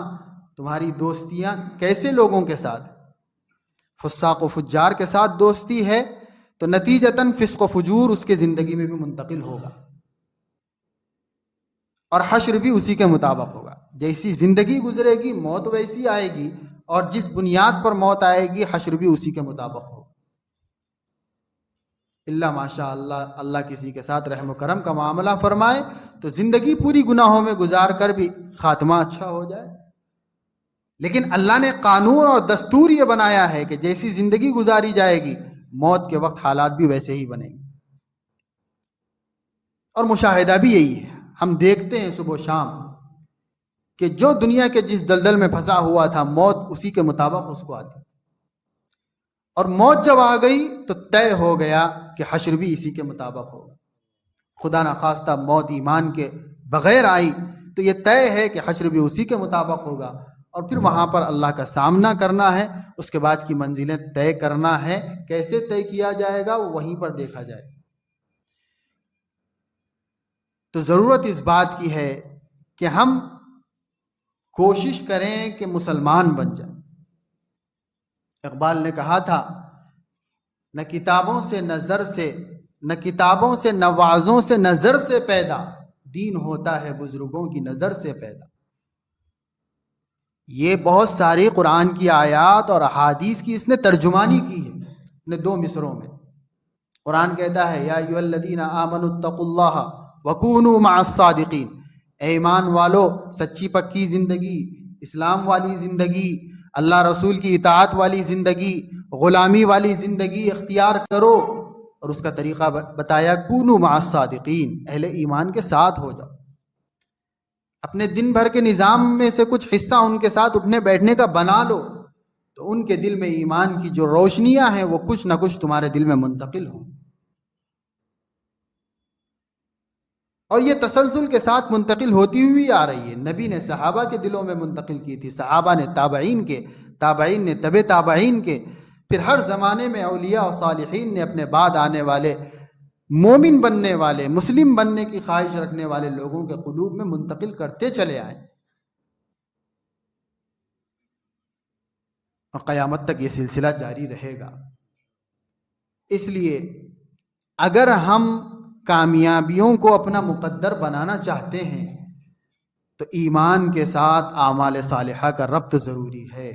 تمہاری دوستیاں کیسے لوگوں کے ساتھ، فساق و فجار کے ساتھ دوستی ہے تو نتیجتاً فسق و فجور اس کے زندگی میں بھی منتقل ہوگا، اور حشر بھی اسی کے مطابق ہوگا۔ جیسی زندگی گزرے گی موت ویسی آئے گی، اور جس بنیاد پر موت آئے گی حشر بھی اسی کے مطابق ہوگا۔ اللہ ماشاء اللہ، اللہ کسی کے ساتھ رحم و کرم کا معاملہ فرمائے تو زندگی پوری گناہوں میں گزار کر بھی خاتمہ اچھا ہو جائے، لیکن اللہ نے قانون اور دستور یہ بنایا ہے کہ جیسی زندگی گزاری جائے گی موت کے وقت حالات بھی ویسے ہی بنیں گے۔ اور مشاہدہ بھی یہی ہے، ہم دیکھتے ہیں صبح و شام کہ جو دنیا کے جس دلدل میں پھنسا ہوا تھا موت اسی کے مطابق اس کو آتی، اور موت جب آ گئی تو طے ہو گیا کہ حشر بھی اسی کے مطابق ہوگا۔ خدا نخواستہ موت ایمان کے بغیر آئی تو یہ طے ہے کہ حشر بھی اسی کے مطابق ہوگا، اور پھر وہاں پر اللہ کا سامنا کرنا ہے، اس کے بعد کی منزلیں طے کرنا ہے۔ کیسے طے کیا جائے گا وہ وہیں پر دیکھا جائے گا۔ تو ضرورت اس بات کی ہے کہ ہم کوشش کریں کہ مسلمان بن جائیں۔ اقبال نے کہا تھا نہ کتابوں سے نظر سے، نہ کتابوں سے نوازوں سے نظر سے پیدا، دین ہوتا ہے بزرگوں کی نظر سے پیدا۔ یہ بہت ساری قرآن کی آیات اور احادیث کی اس نے ترجمانی کی ہے اپنے دو مصروں میں۔ قرآن کہتا ہے یا ایھا الذین آمنوا اتقوا اللہ وکونوا مع الصادقین، اے ایمان والو سچی پکی زندگی، اسلام والی زندگی، اللہ رسول کی اطاعت والی زندگی، غلامی والی زندگی اختیار کرو، اور اس کا طریقہ بتایا کونوا مع الصادقین، اہل ایمان کے ساتھ ہو جاؤ۔ اپنے دن بھر کے نظام میں سے کچھ حصہ ان کے ساتھ اٹھنے بیٹھنے کا بنا لو، تو ان کے دل میں ایمان کی جو روشنیاں ہیں وہ کچھ نہ کچھ تمہارے دل میں منتقل ہوں، اور یہ تسلسل کے ساتھ منتقل ہوتی ہوئی آ رہی ہے۔ نبی نے صحابہ کے دلوں میں منتقل کی تھی، صحابہ نے تابعین کے، تابعین نے تبع تابعین کے، پھر ہر زمانے میں اولیاء اور صالحین نے اپنے بعد آنے والے مومن بننے والے، مسلم بننے کی خواہش رکھنے والے لوگوں کے قلوب میں منتقل کرتے چلے آئے، اور قیامت تک یہ سلسلہ جاری رہے گا۔ اس لیے اگر ہم کامیابیوں کو اپنا مقدر بنانا چاہتے ہیں تو ایمان کے ساتھ اعمال صالحہ کا ربط ضروری ہے۔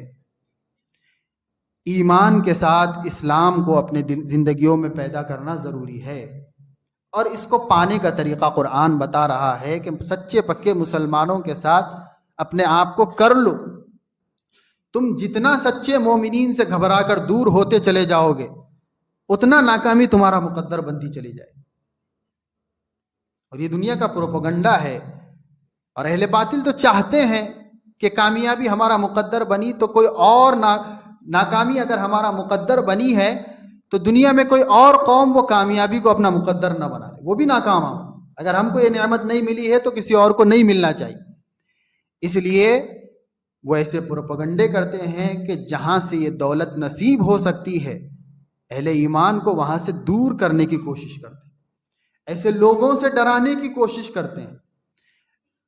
ایمان کے ساتھ اسلام کو اپنے زندگیوں میں پیدا کرنا ضروری ہے، اور اس کو پانے کا طریقہ قرآن بتا رہا ہے کہ سچے پکے مسلمانوں کے ساتھ اپنے آپ کو کر لو۔ تم جتنا سچے مومنین سے گھبرا کر دور ہوتے چلے جاؤ گے اتنا ناکامی تمہارا مقدر بنتی چلی جائے گی، اور یہ دنیا کا پروپیگنڈا ہے، اور اہل باطل تو چاہتے ہیں کہ کامیابی ہمارا مقدر بنی تو کوئی اور ناکامی اگر ہمارا مقدر بنی ہے تو دنیا میں کوئی اور قوم وہ کامیابی کو اپنا مقدر نہ بنا لے، وہ بھی ناکام ہو۔ اگر ہم کو یہ نعمت نہیں ملی ہے تو کسی اور کو نہیں ملنا چاہیے۔ اس لیے وہ ایسے پروپیگنڈے کرتے ہیں کہ جہاں سے یہ دولت نصیب ہو سکتی ہے اہل ایمان کو وہاں سے دور کرنے کی کوشش کرتے ہیں، ایسے لوگوں سے ڈرانے کی کوشش کرتے ہیں،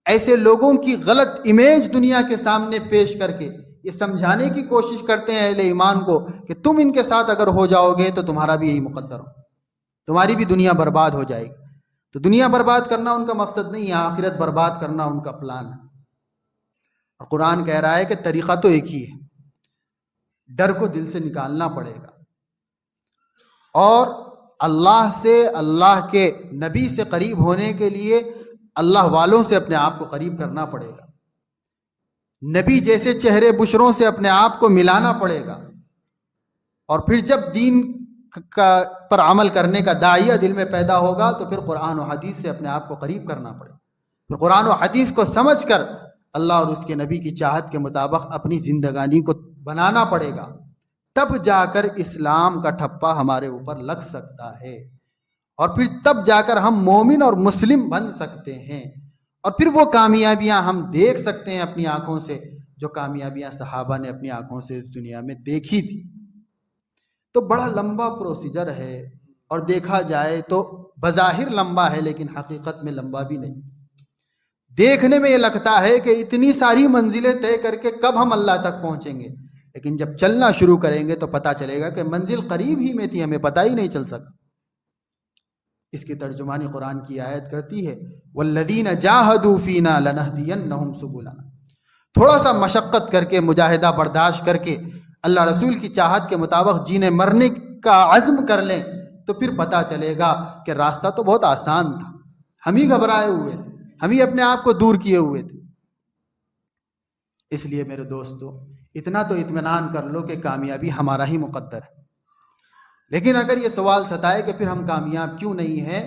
ایسے لوگوں کی غلط امیج دنیا کے سامنے پیش کر کے یہ سمجھانے کی کوشش کرتے ہیں اہل ایمان کو کہ تم ان کے ساتھ اگر ہو جاؤ گے تو تمہارا بھی یہی مقدر ہو، تمہاری بھی دنیا برباد ہو جائے گی۔ تو دنیا برباد کرنا ان کا مقصد نہیں ہے، آخرت برباد کرنا ان کا پلان ہے۔ اور قرآن کہہ رہا ہے کہ طریقہ تو ایک ہی ہے، ڈر کو دل سے نکالنا پڑے گا، اور اللہ سے، اللہ کے نبی سے قریب ہونے کے لیے اللہ والوں سے اپنے آپ کو قریب کرنا پڑے گا، نبی جیسے چہرے بشروں سے اپنے آپ کو ملانا پڑے گا، اور پھر جب دین پر عمل کرنے کا داعیہ دل میں پیدا ہوگا تو پھر قرآن و حدیث سے اپنے آپ کو قریب کرنا پڑے گا، پھر قرآن و حدیث کو سمجھ کر اللہ اور اس کے نبی کی چاہت کے مطابق اپنی زندگانی کو بنانا پڑے گا، تب جا کر اسلام کا ٹھپا ہمارے اوپر لگ سکتا ہے، اور پھر تب جا کر ہم مومن اور مسلم بن سکتے ہیں، اور پھر وہ کامیابیاں ہم دیکھ سکتے ہیں اپنی آنکھوں سے جو کامیابیاں صحابہ نے اپنی آنکھوں سے اس دنیا میں دیکھی تھی۔ تو بڑا لمبا پروسیجر ہے، اور دیکھا جائے تو بظاہر لمبا ہے لیکن حقیقت میں لمبا بھی نہیں۔ دیکھنے میں یہ لگتا ہے کہ اتنی ساری منزلیں طے کر کے کب ہم اللہ تک پہنچیں گے، لیکن جب چلنا شروع کریں گے تو پتہ چلے گا کہ منزل قریب ہی میں تھی، ہمیں پتہ ہی نہیں چل سکا۔ اس کی ترجمانی قرآن کی آیت کرتی ہے وَالَّذِينَ جَاهَدُوا فِينَا لَنَهْدِيَنَّهُمْ سُبُلَنَا، تھوڑا سا مشقت کر کے، مجاہدہ برداشت کر کے اللہ رسول کی چاہت کے مطابق جینے مرنے کا عزم کر لیں تو پھر پتہ چلے گا کہ راستہ تو بہت آسان تھا، ہم ہی گھبرائے ہوئے تھے، ہم ہی اپنے آپ کو دور کیے ہوئے تھے۔ اس لیے میرے دوستو اتنا تو اطمینان کر لو کہ کامیابی ہمارا ہی مقدر ہے، لیکن اگر یہ سوال ستائے کہ پھر ہم کامیاب کیوں نہیں ہیں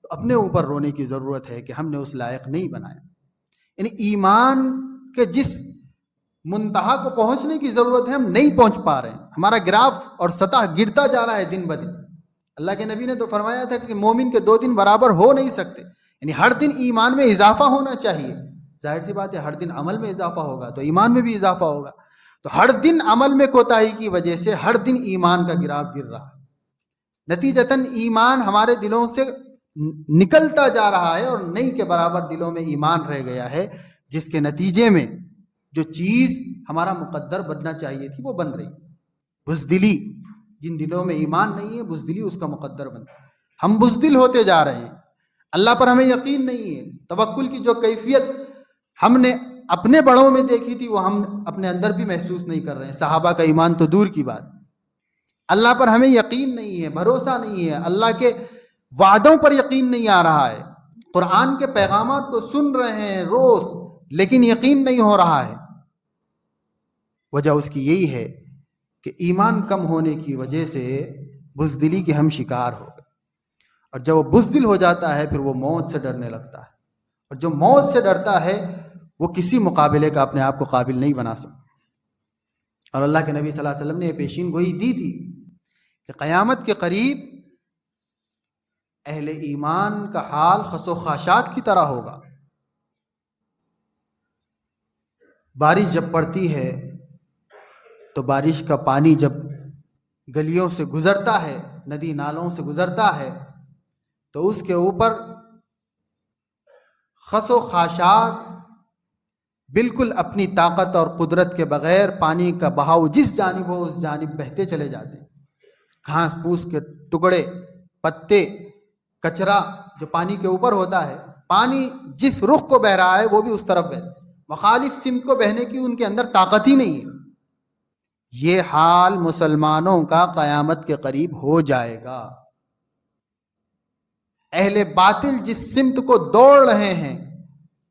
تو اپنے اوپر رونے کی ضرورت ہے کہ ہم نے اس لائق نہیں بنایا۔ یعنی ایمان کے جس منتہا کو پہنچنے کی ضرورت ہے ہم نہیں پہنچ پا رہے ہیں، ہمارا گراف اور سطح گرتا جا رہا ہے دن بدن۔ اللہ کے نبی نے تو فرمایا تھا کہ مومن کے 2 دن برابر ہو نہیں سکتے، یعنی ہر دن ایمان میں اضافہ ہونا چاہیے۔ ظاہر سی بات ہے ہر دن عمل میں اضافہ ہوگا تو ایمان میں بھی اضافہ ہوگا، تو ہر دن عمل میں کوتاہی کی وجہ سے ہر دن ایمان کا گراف گر رہا ہے، نتیجتاً ایمان ہمارے دلوں سے نکلتا جا رہا ہے اور نہیں کے برابر دلوں میں ایمان رہ گیا ہے، جس کے نتیجے میں جو چیز ہمارا مقدر بننا چاہیے تھی وہ بن رہی، بزدلی۔ جن دلوں میں ایمان نہیں ہے بزدلی اس کا مقدر بنتا ہے، ہم بزدل ہوتے جا رہے ہیں، اللہ پر ہمیں یقین نہیں ہے، توکل کی جو کیفیت ہم نے اپنے بڑوں میں دیکھی تھی وہ ہم اپنے اندر بھی محسوس نہیں کر رہے ہیں، صحابہ کا ایمان تو دور کی بات۔ اللہ پر ہمیں یقین نہیں ہے، بھروسہ نہیں ہے، اللہ کے وعدوں پر یقین نہیں آ رہا ہے، قرآن کے پیغامات کو سن رہے ہیں روز لیکن یقین نہیں ہو رہا ہے۔ وجہ اس کی یہی ہے کہ ایمان کم ہونے کی وجہ سے بزدلی کے ہم شکار ہو گئے، اور جب وہ بزدل ہو جاتا ہے پھر وہ موت سے ڈرنے لگتا ہے، اور جو موت سے ڈرتا ہے وہ کسی مقابلے کا اپنے آپ کو قابل نہیں بنا سکتا۔ اور اللہ کے نبی صلی اللہ علیہ وسلم نے یہ پیشین گوئی دی تھی کہ قیامت کے قریب اہل ایمان کا حال خس و خاشاک کی طرح ہوگا۔ بارش جب پڑتی ہے تو بارش کا پانی جب گلیوں سے گزرتا ہے، ندی نالوں سے گزرتا ہے، تو اس کے اوپر خس و خاشاک بالکل اپنی طاقت اور قدرت کے بغیر پانی کا بہاؤ جس جانب ہو اس جانب بہتے چلے جاتے ہیں، گھاس پھوس کے ٹکڑے، پتے، کچرا جو پانی کے اوپر ہوتا ہے، پانی جس رخ کو بہ رہا ہے وہ بھی اس طرف بہتا ہے، مخالف سمت کو بہنے کی ان کے اندر طاقت ہی نہیں ہے۔ یہ حال مسلمانوں کا قیامت کے قریب ہو جائے گا۔ اہل باطل جس سمت کو دوڑ رہے ہیں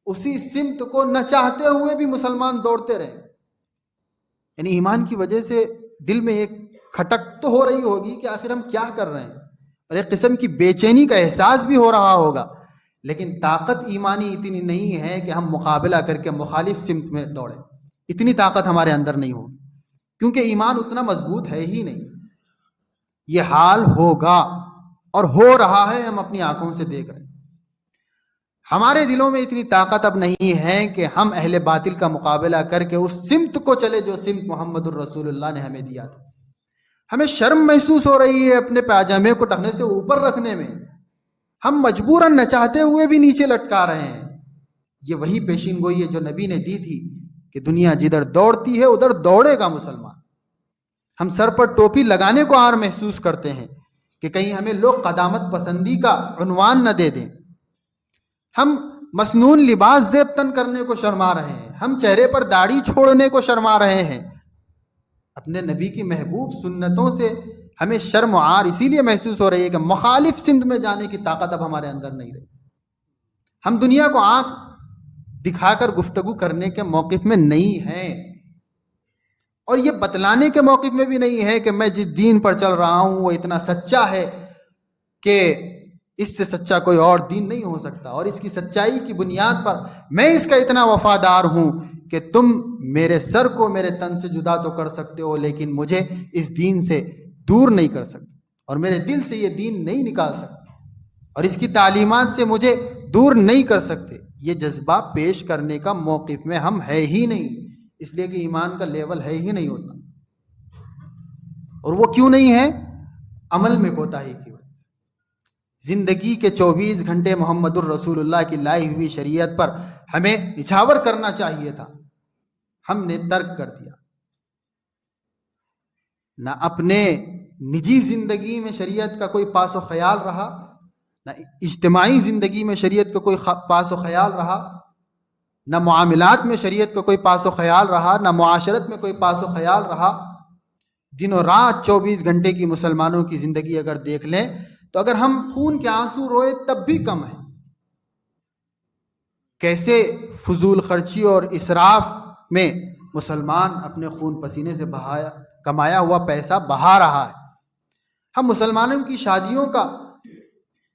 اسی سمت کو نہ چاہتے ہوئے بھی مسلمان دوڑتے رہے، یعنی ایمان کی وجہ سے دل میں ایک کھٹک تو ہو رہی ہوگی کہ آخر ہم کیا کر رہے ہیں، اور ایک قسم کی بے چینی کا احساس بھی ہو رہا ہوگا، لیکن طاقت ایمانی اتنی نہیں ہے کہ ہم مقابلہ کر کے مخالف سمت میں دوڑیں، اتنی طاقت ہمارے اندر نہیں ہوگی، کیونکہ ایمان اتنا مضبوط ہے ہی نہیں۔ یہ حال ہوگا اور ہو رہا ہے، ہم اپنی آنکھوں سے دیکھ رہے ہیں۔ ہمارے دلوں میں اتنی طاقت اب نہیں ہے کہ ہم اہل باطل کا مقابلہ کر کے اس سمت کو چلے جو سمت محمد الرسول اللہ نے ہمیں دیا تھا۔ ہمیں شرم محسوس ہو رہی ہے اپنے پاجامے کو ٹخنے سے اوپر رکھنے میں، ہم مجبوراً نہ چاہتے ہوئے بھی نیچے لٹکا رہے ہیں۔ یہ وہی پیشین گوئی ہے جو نبی نے دی تھی کہ دنیا جدھر دوڑتی ہے ادھر دوڑے گا مسلمان. ہم سر پر ٹوپی لگانے کو آر محسوس کرتے ہیں کہ کہیں ہمیں لوگ قدامت پسندی کا عنوان نہ دے دیں. ہم مسنون لباس زیب تن کرنے کو شرما رہے ہیں. ہم چہرے پر داڑھی چھوڑنے کو شرما رہے ہیں. اپنے نبی کی محبوب سنتوں سے ہمیں شرم و عار اسی لیے محسوس ہو رہی ہے کہ مخالف سمت میں جانے کی طاقت اب ہمارے اندر نہیں رہی. ہم دنیا کو آنکھ دکھا کر گفتگو کرنے کے موقف میں نہیں ہیں، اور یہ بتلانے کے موقف میں بھی نہیں ہے کہ میں جس دین پر چل رہا ہوں وہ اتنا سچا ہے کہ اس سے سچا کوئی اور دین نہیں ہو سکتا، اور اس کی سچائی کی بنیاد پر میں اس کا اتنا وفادار ہوں کہ تم میرے سر کو میرے تن سے جدا تو کر سکتے ہو لیکن مجھے اس دین سے دور نہیں کر سکتے، اور میرے دل سے یہ دین نہیں نکال سکتے، اور اس کی تعلیمات سے مجھے دور نہیں کر سکتے. یہ جذبہ پیش کرنے کا موقف میں ہم ہے ہی نہیں، اس لیے کہ ایمان کا لیول ہے ہی نہیں ہوتا. اور وہ کیوں نہیں ہے؟ عمل میں کوتاہی کی وجہ سے. زندگی کے 24 گھنٹے محمد الرسول اللہ کی لائی ہوئی شریعت پر ہمیں نچھاور کرنا چاہیے تھا، ہم نے ترک کر دیا. نہ اپنے نجی زندگی میں شریعت کا کوئی پاس و خیال رہا، نہ اجتماعی زندگی میں شریعت کا کوئی پاس و خیال رہا، نہ معاملات میں شریعت کا کوئی پاس و خیال رہا، نہ معاشرت میں کوئی پاس و خیال رہا. دن و رات 24 گھنٹے کی مسلمانوں کی زندگی اگر دیکھ لیں تو اگر ہم خون کے آنسو روئے تب بھی کم ہے. کیسے فضول خرچی اور اسراف میں مسلمان اپنے خون پسینے سے کمایا ہوا پیسہ بہا رہا ہے. ہم مسلمانوں کی شادیوں کا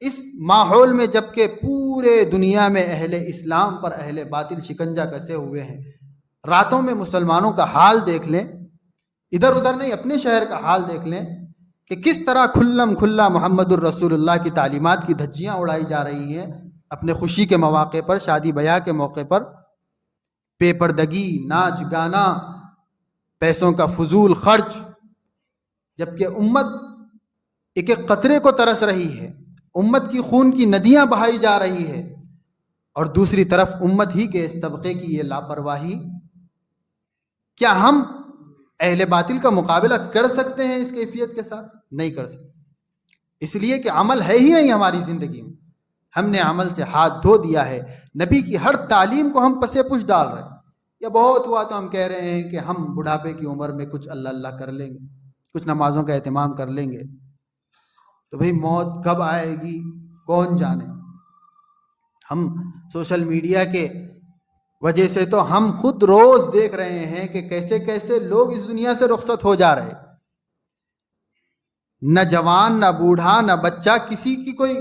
اس ماحول میں جبکہ پورے دنیا میں اہل اسلام پر اہل باطل شکنجہ کسے ہوئے ہیں، راتوں میں مسلمانوں کا حال دیکھ لیں، ادھر ادھر نہیں اپنے شہر کا حال دیکھ لیں کہ کس طرح کھلم کھلا محمد الرسول اللہ کی تعلیمات کی دھجیاں اڑائی جا رہی ہیں اپنے خوشی کے مواقع پر، شادی بیاہ کے موقع پر. بے پردگی، ناچ گانا، پیسوں کا فضول خرچ، جبکہ امت ایک ایک قطرے کو ترس رہی ہے، امت کی خون کی ندیاں بہائی جا رہی ہے، اور دوسری طرف امت ہی کے اس طبقے کی یہ لاپرواہی. کیا ہم اہل باطل کا مقابلہ کر سکتے ہیں اس کیفیت کے ساتھ؟ نہیں کر سکتے، اس لیے کہ عمل ہے ہی نہیں ہماری زندگی میں. ہم نے عمل سے ہاتھ دھو دیا ہے، نبی کی ہر تعلیم کو ہم پسے پش ڈال رہے ہیں. یا بہت ہوا تو ہم کہہ رہے ہیں کہ ہم بڑھاپے کی عمر میں کچھ اللہ اللہ کر لیں گے، کچھ نمازوں کا اہتمام کر لیں گے. تو بھئی موت کب آئے گی کون جانے. ہم سوشل میڈیا کے وجہ سے تو ہم خود روز دیکھ رہے ہیں کہ کیسے کیسے لوگ اس دنیا سے رخصت ہو جا رہے. نہ جوان، نہ بوڑھا، نہ بچہ، کسی کی کوئی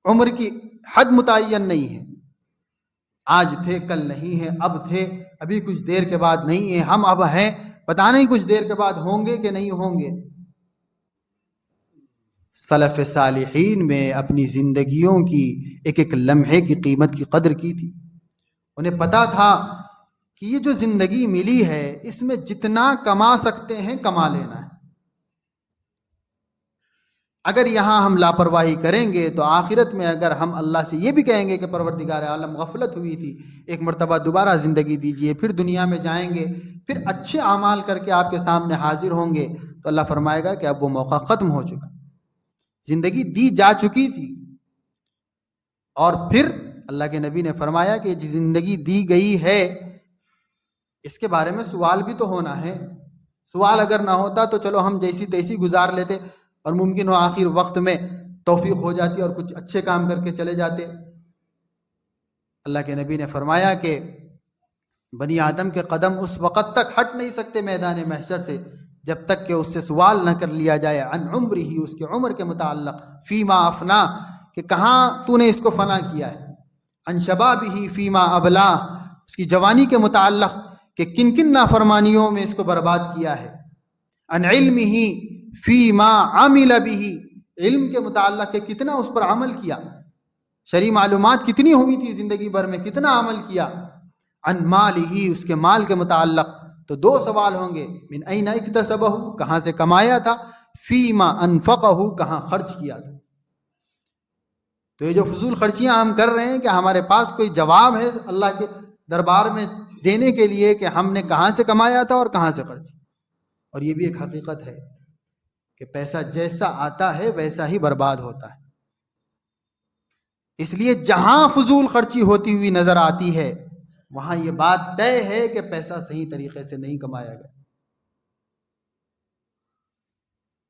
عمر کی حد متعین نہیں ہے. آج تھے کل نہیں ہے، اب تھے ابھی کچھ دیر کے بعد نہیں ہے، ہم اب ہیں پتہ نہیں کچھ دیر کے بعد ہوں گے کہ نہیں ہوں گے. سلف صالحین میں اپنی زندگیوں کی ایک ایک لمحے کی قیمت کی قدر کی تھی. انہیں پتا تھا کہ یہ جو زندگی ملی ہے اس میں جتنا کما سکتے ہیں کما لینا ہے. اگر یہاں ہم لاپرواہی کریں گے تو آخرت میں اگر ہم اللہ سے یہ بھی کہیں گے کہ پروردگار عالم غفلت ہوئی تھی، ایک مرتبہ دوبارہ زندگی دیجئے، پھر دنیا میں جائیں گے، پھر اچھے اعمال کر کے آپ کے سامنے حاضر ہوں گے، تو اللہ فرمائے گا کہ اب وہ موقع ختم ہو چکا، زندگی دی جا چکی تھی. اور پھر اللہ کے نبی نے فرمایا کہ جو زندگی دی گئی ہے اس کے بارے میں سوال بھی تو ہونا ہے. سوال اگر نہ ہوتا تو چلو ہم جیسی تیسی گزار لیتے اور ممکن ہو آخر وقت میں توفیق ہو جاتی اور کچھ اچھے کام کر کے چلے جاتے. اللہ کے نبی نے فرمایا کہ بنی آدم کے قدم اس وقت تک ہٹ نہیں سکتے میدان محشر سے جب تک کہ اس سے سوال نہ کر لیا جائے عن عمرہ، اس کے عمر کے متعلق، فیما افنا، کہ کہاں تو نے اس کو فنا کیا ہے، عن شبابہ فیما ابلا، اس کی جوانی کے متعلق کہ کن کن نافرمانیوں میں اس کو برباد کیا ہے، عن علمہ فیما عمل بہ، علم کے متعلق کہ کتنا اس پر عمل کیا، شرعی معلومات کتنی ہوئی تھی زندگی بھر میں، کتنا عمل کیا، عن مالہ، اس کے مال کے متعلق تو دو سوال ہوں گے، من این اکتسبہ، کہاں سے کمایا تھا، فیما انفقہ، کہاں خرچ کیا تھا. تو یہ جو فضول خرچیاں ہم کر رہے ہیں کہ ہمارے پاس کوئی جواب ہے اللہ کے دربار میں دینے کے لیے کہ ہم نے کہاں سے کمایا تھا اور کہاں سے خرچ. اور یہ بھی ایک حقیقت ہے کہ پیسہ جیسا آتا ہے ویسا ہی برباد ہوتا ہے. اس لیے جہاں فضول خرچی ہوتی ہوئی نظر آتی ہے وہاں یہ بات طے ہے کہ پیسہ صحیح طریقے سے نہیں کمایا گیا.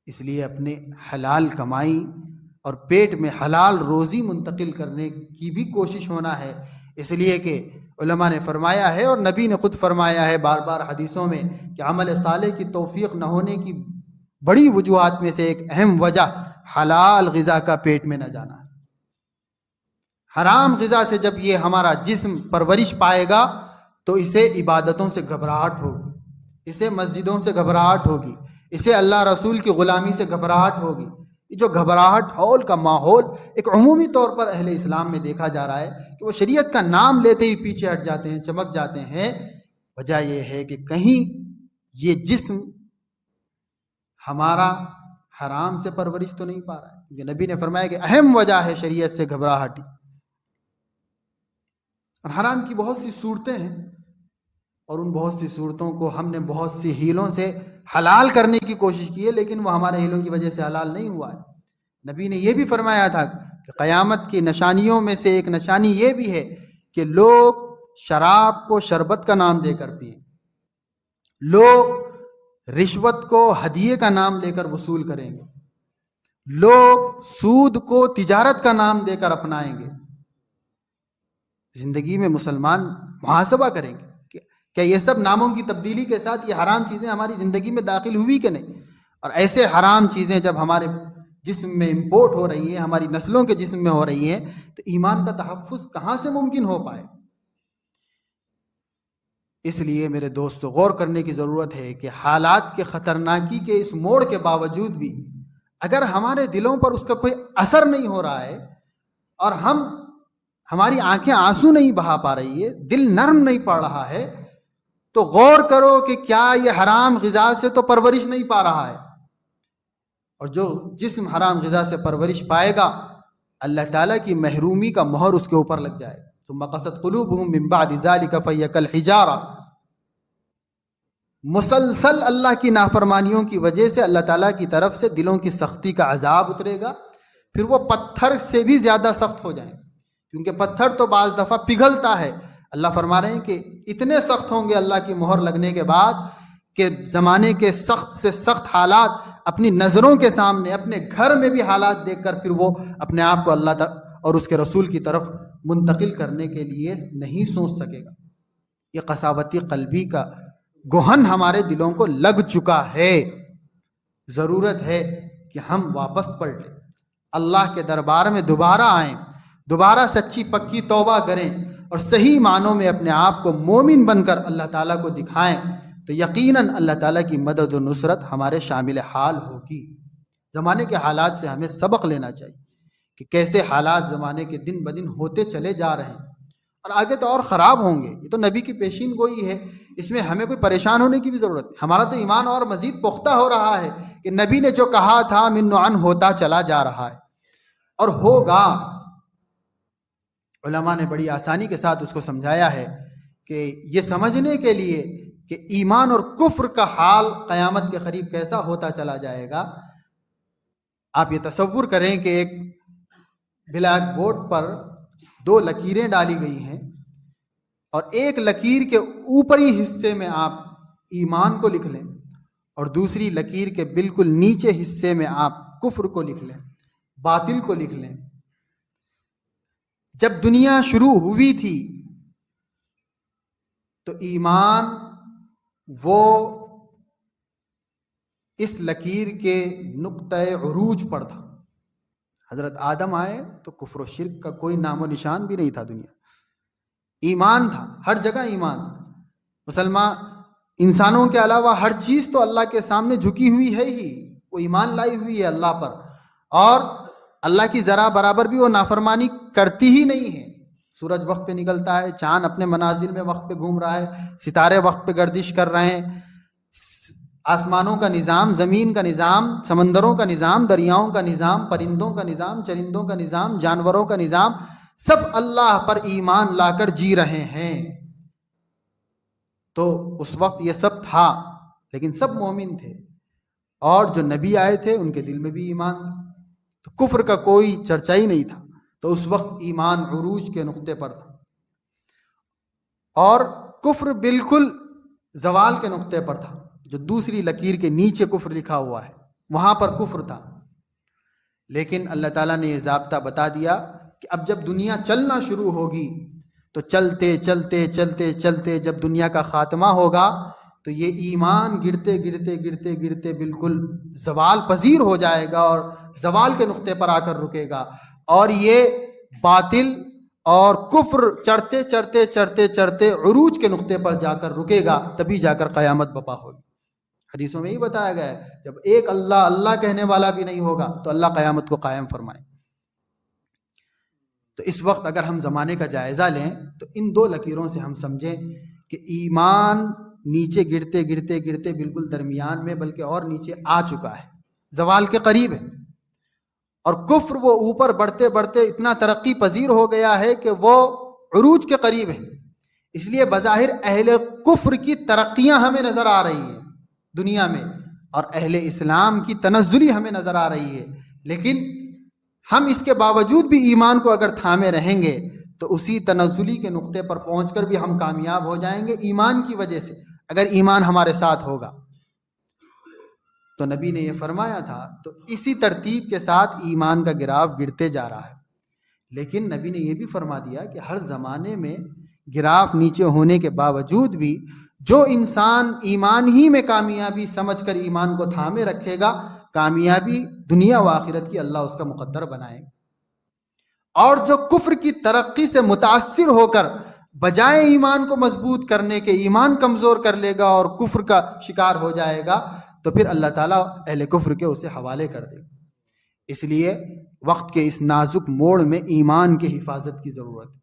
اس لیے اپنے حلال کمائی اور پیٹ میں حلال روزی منتقل کرنے کی بھی کوشش ہونا ہے. اس لیے کہ علماء نے فرمایا ہے اور نبی نے خود فرمایا ہے بار بار حدیثوں میں کہ عمل صالح کی توفیق نہ ہونے کی بڑی وجوہات میں سے ایک اہم وجہ حلال غذا کا پیٹ میں نہ جانا ہے. حرام غذا سے جب یہ ہمارا جسم پرورش پائے گا تو اسے عبادتوں سے گھبراہٹ ہوگی، اسے مسجدوں سے گھبراہٹ ہوگی، اسے اللہ رسول کی غلامی سے گھبراہٹ ہوگی. یہ جو گھبراہٹ ہول کا ماحول ایک عمومی طور پر اہل اسلام میں دیکھا جا رہا ہے کہ وہ شریعت کا نام لیتے ہی پیچھے ہٹ جاتے ہیں، چمک جاتے ہیں. وجہ یہ ہے کہ کہیں یہ جسم ہمارا حرام سے پرورش تو نہیں پا رہا ہے، کیونکہ نبی نے فرمایا کہ اہم وجہ ہے شریعت سے گھبراہٹ. اور حرام کی بہت سی صورتیں ہیں اور ان بہت سی صورتوں کو ہم نے بہت سی ہیلوں سے حلال کرنے کی کوشش کی ہے، لیکن وہ ہمارے ہیلوں کی وجہ سے حلال نہیں ہوا ہے. نبی نے یہ بھی فرمایا تھا کہ قیامت کی نشانیوں میں سے ایک نشانی یہ بھی ہے کہ لوگ شراب کو شربت کا نام دے کر پئیں، لوگ رشوت کو ہدیے کا نام لے کر وصول کریں گے، لوگ سود کو تجارت کا نام دے کر اپنائیں گے. زندگی میں مسلمان محاسبہ کریں گے کہ کیا یہ سب ناموں کی تبدیلی کے ساتھ یہ حرام چیزیں ہماری زندگی میں داخل ہوئی کہ نہیں. اور ایسے حرام چیزیں جب ہمارے جسم میں امپورٹ ہو رہی ہیں، ہماری نسلوں کے جسم میں ہو رہی ہیں، تو ایمان کا تحفظ کہاں سے ممکن ہو پائے. اس لیے میرے دوستو غور کرنے کی ضرورت ہے کہ حالات کے خطرناکی کے اس موڑ کے باوجود بھی اگر ہمارے دلوں پر اس کا کوئی اثر نہیں ہو رہا ہے اور ہماری آنکھیں آنسو نہیں بہا پا رہی ہے، دل نرم نہیں پڑ رہا ہے، تو غور کرو کہ کیا یہ حرام غذا سے تو پرورش نہیں پا رہا ہے. اور جو جسم حرام غذا سے پرورش پائے گا اللہ تعالیٰ کی محرومی کا مہر اس کے اوپر لگ جائے. ثم قست قلوبهم من بعد ذلك فهي كالحجارة. مسلسل اللہ کی نافرمانیوں کی وجہ سے اللہ تعالیٰ کی طرف سے دلوں کی سختی کا عذاب اترے گا، پھر وہ پتھر سے بھی زیادہ سخت ہو جائیں، کیونکہ پتھر تو بعض دفعہ پگھلتا ہے. اللہ فرما رہے ہیں کہ اتنے سخت ہوں گے اللہ کی مہر لگنے کے بعد کہ زمانے کے سخت سے سخت حالات اپنی نظروں کے سامنے، اپنے گھر میں بھی حالات دیکھ کر پھر وہ اپنے آپ کو اللہ اور اس کے رسول کی طرف منتقل کرنے کے لیے نہیں سوچ سکے گا. یہ قساوتی قلبی کا گہن ہمارے دلوں کو لگ چکا ہے. ضرورت ہے کہ ہم واپس پلٹیں، اللہ کے دربار میں دوبارہ آئیں، دوبارہ سچی پکی توبہ کریں اور صحیح معنوں میں اپنے آپ کو مومن بن کر اللہ تعالیٰ کو دکھائیں، تو یقیناً اللہ تعالیٰ کی مدد و نصرت ہمارے شامل حال ہوگی. زمانے کے حالات سے ہمیں سبق لینا چاہیے کہ کیسے حالات زمانے کے دن بدن ہوتے چلے جا رہے ہیں اور آگے تو اور خراب ہوں گے. یہ تو نبی کی پیشین گوئی ہے، اس میں ہمیں کوئی پریشان ہونے کی بھی ضرورت نہیں. ہمارا تو ایمان اور مزید پختہ ہو رہا ہے کہ نبی نے جو کہا تھا من عن ہوتا چلا جا رہا ہے اور ہوگا. علماء نے بڑی آسانی کے ساتھ اس کو سمجھایا ہے کہ یہ سمجھنے کے لیے کہ ایمان اور کفر کا حال قیامت کے قریب کیسا ہوتا چلا جائے گا، آپ یہ تصور کریں کہ ایک بلیک بورڈ پر 2 لکیریں ڈالی گئی ہیں اور ایک لکیر کے اوپری حصے میں آپ ایمان کو لکھ لیں اور دوسری لکیر کے بالکل نیچے حصے میں آپ کفر کو لکھ لیں، باطل کو لکھ لیں. جب دنیا شروع ہوئی تھی تو ایمان وہ اس لکیر کے نقطۂ عروج پر تھا. حضرت آدم آئے تو کفر و شرک کا کوئی نام و نشان بھی نہیں تھا. دنیا ایمان تھا، ہر جگہ ایمان تھا. مسلمان انسانوں کے علاوہ ہر چیز تو اللہ کے سامنے جھکی ہوئی ہے ہی، وہ ایمان لائی ہوئی ہے اللہ پر، اور اللہ کی ذرا برابر بھی وہ نافرمانی کرتی ہی نہیں ہے. سورج وقت پہ نکلتا ہے، چاند اپنے منازل میں وقت پہ گھوم رہا ہے، ستارے وقت پہ گردش کر رہے ہیں، آسمانوں کا نظام، زمین کا نظام، سمندروں کا نظام، دریاؤں کا نظام، پرندوں کا نظام، چرندوں کا نظام، جانوروں کا نظام، سب اللہ پر ایمان لا کر جی رہے ہیں. تو اس وقت یہ سب تھا، لیکن سب مومن تھے، اور جو نبی آئے تھے ان کے دل میں بھی ایمان تھا، تو کفر کا کوئی چرچا ہی نہیں تھا۔ تو اس وقت ایمان عروج کے نقطے پر تھا، اور کفر بالکل زوال کے نقطے پر تھا۔ جو دوسری لکیر کے نیچے کفر لکھا ہوا ہے وہاں پر کفر تھا، لیکن اللہ تعالیٰ نے یہ ضابطہ بتا دیا کہ اب جب دنیا چلنا شروع ہوگی تو چلتے چلتے چلتے چلتے جب دنیا کا خاتمہ ہوگا تو یہ ایمان گرتے گرتے گرتے گرتے بالکل زوال پذیر ہو جائے گا، اور زوال کے نقطے پر آ کر رکے گا، اور یہ باطل اور کفر چڑھتے چڑھتے چڑھتے چڑھتے عروج کے نقطے پر جا کر رکے گا، تبھی جا کر قیامت برپا ہوگی۔ حدیثوں میں ہی بتایا گیا ہے جب ایک اللہ اللہ کہنے والا بھی نہیں ہوگا تو اللہ قیامت کو قائم فرمائے۔ تو اس وقت اگر ہم زمانے کا جائزہ لیں تو ان دو لکیروں سے ہم سمجھیں کہ ایمان نیچے گرتے گرتے گرتے بالکل درمیان میں، بلکہ اور نیچے آ چکا ہے، زوال کے قریب ہے، اور کفر وہ اوپر بڑھتے بڑھتے اتنا ترقی پذیر ہو گیا ہے کہ وہ عروج کے قریب ہے۔ اس لیے بظاہر اہل کفر کی ترقیاں ہمیں نظر آ رہی ہیں دنیا میں، اور اہل اسلام کی تنزلی ہمیں نظر آ رہی ہے، لیکن ہم اس کے باوجود بھی ایمان کو اگر تھامے رہیں گے تو اسی تنزلی کے نقطے پر پہنچ کر بھی ہم کامیاب ہو جائیں گے ایمان کی وجہ سے، اگر ایمان ہمارے ساتھ ہوگا۔ تو نبی نے یہ فرمایا تھا، تو اسی ترتیب کے ساتھ ایمان کا گراف گرتے جا رہا ہے، لیکن نبی نے یہ بھی فرما دیا کہ ہر زمانے میں گراف نیچے ہونے کے باوجود بھی جو انسان ایمان ہی میں کامیابی سمجھ کر ایمان کو تھامے رکھے گا، کامیابی دنیا و آخرت کی اللہ اس کا مقدر بنائے گا، اور جو کفر کی ترقی سے متاثر ہو کر بجائے ایمان کو مضبوط کرنے کے ایمان کمزور کر لے گا اور کفر کا شکار ہو جائے گا، تو پھر اللہ تعالیٰ اہل کفر کے اسے حوالے کر دے گا۔ اس لیے وقت کے اس نازک موڑ میں ایمان کی حفاظت کی ضرورت ہے۔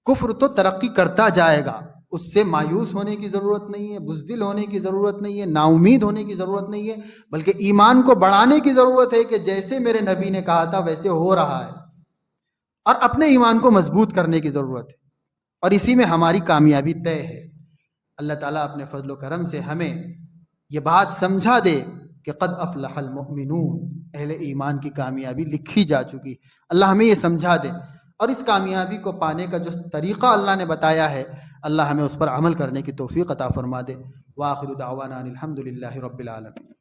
کفر تو ترقی کرتا جائے گا، اس سے مایوس ہونے کی ضرورت نہیں ہے، بزدل ہونے کی ضرورت نہیں ہے، نا امید ہونے کی ضرورت نہیں ہے، بلکہ ایمان کو بڑھانے کی ضرورت ہے کہ جیسے میرے نبی نے کہا تھا ویسے ہو رہا ہے، اور اپنے ایمان کو مضبوط کرنے کی ضرورت ہے، اور اسی میں ہماری کامیابی طے ہے۔ اللہ تعالیٰ اپنے فضل و کرم سے ہمیں یہ بات سمجھا دے کہ قد افلح المؤمنون، اہل ایمان کی کامیابی لکھی جا چکی، اللہ ہمیں یہ سمجھا دے، اور اس کامیابی کو پانے کا جو طریقہ اللہ نے بتایا ہے اللہ ہمیں اس پر عمل کرنے کی توفیق عطا فرما دے۔ وآخر دعوانا ان الحمد للہ رب العالمین۔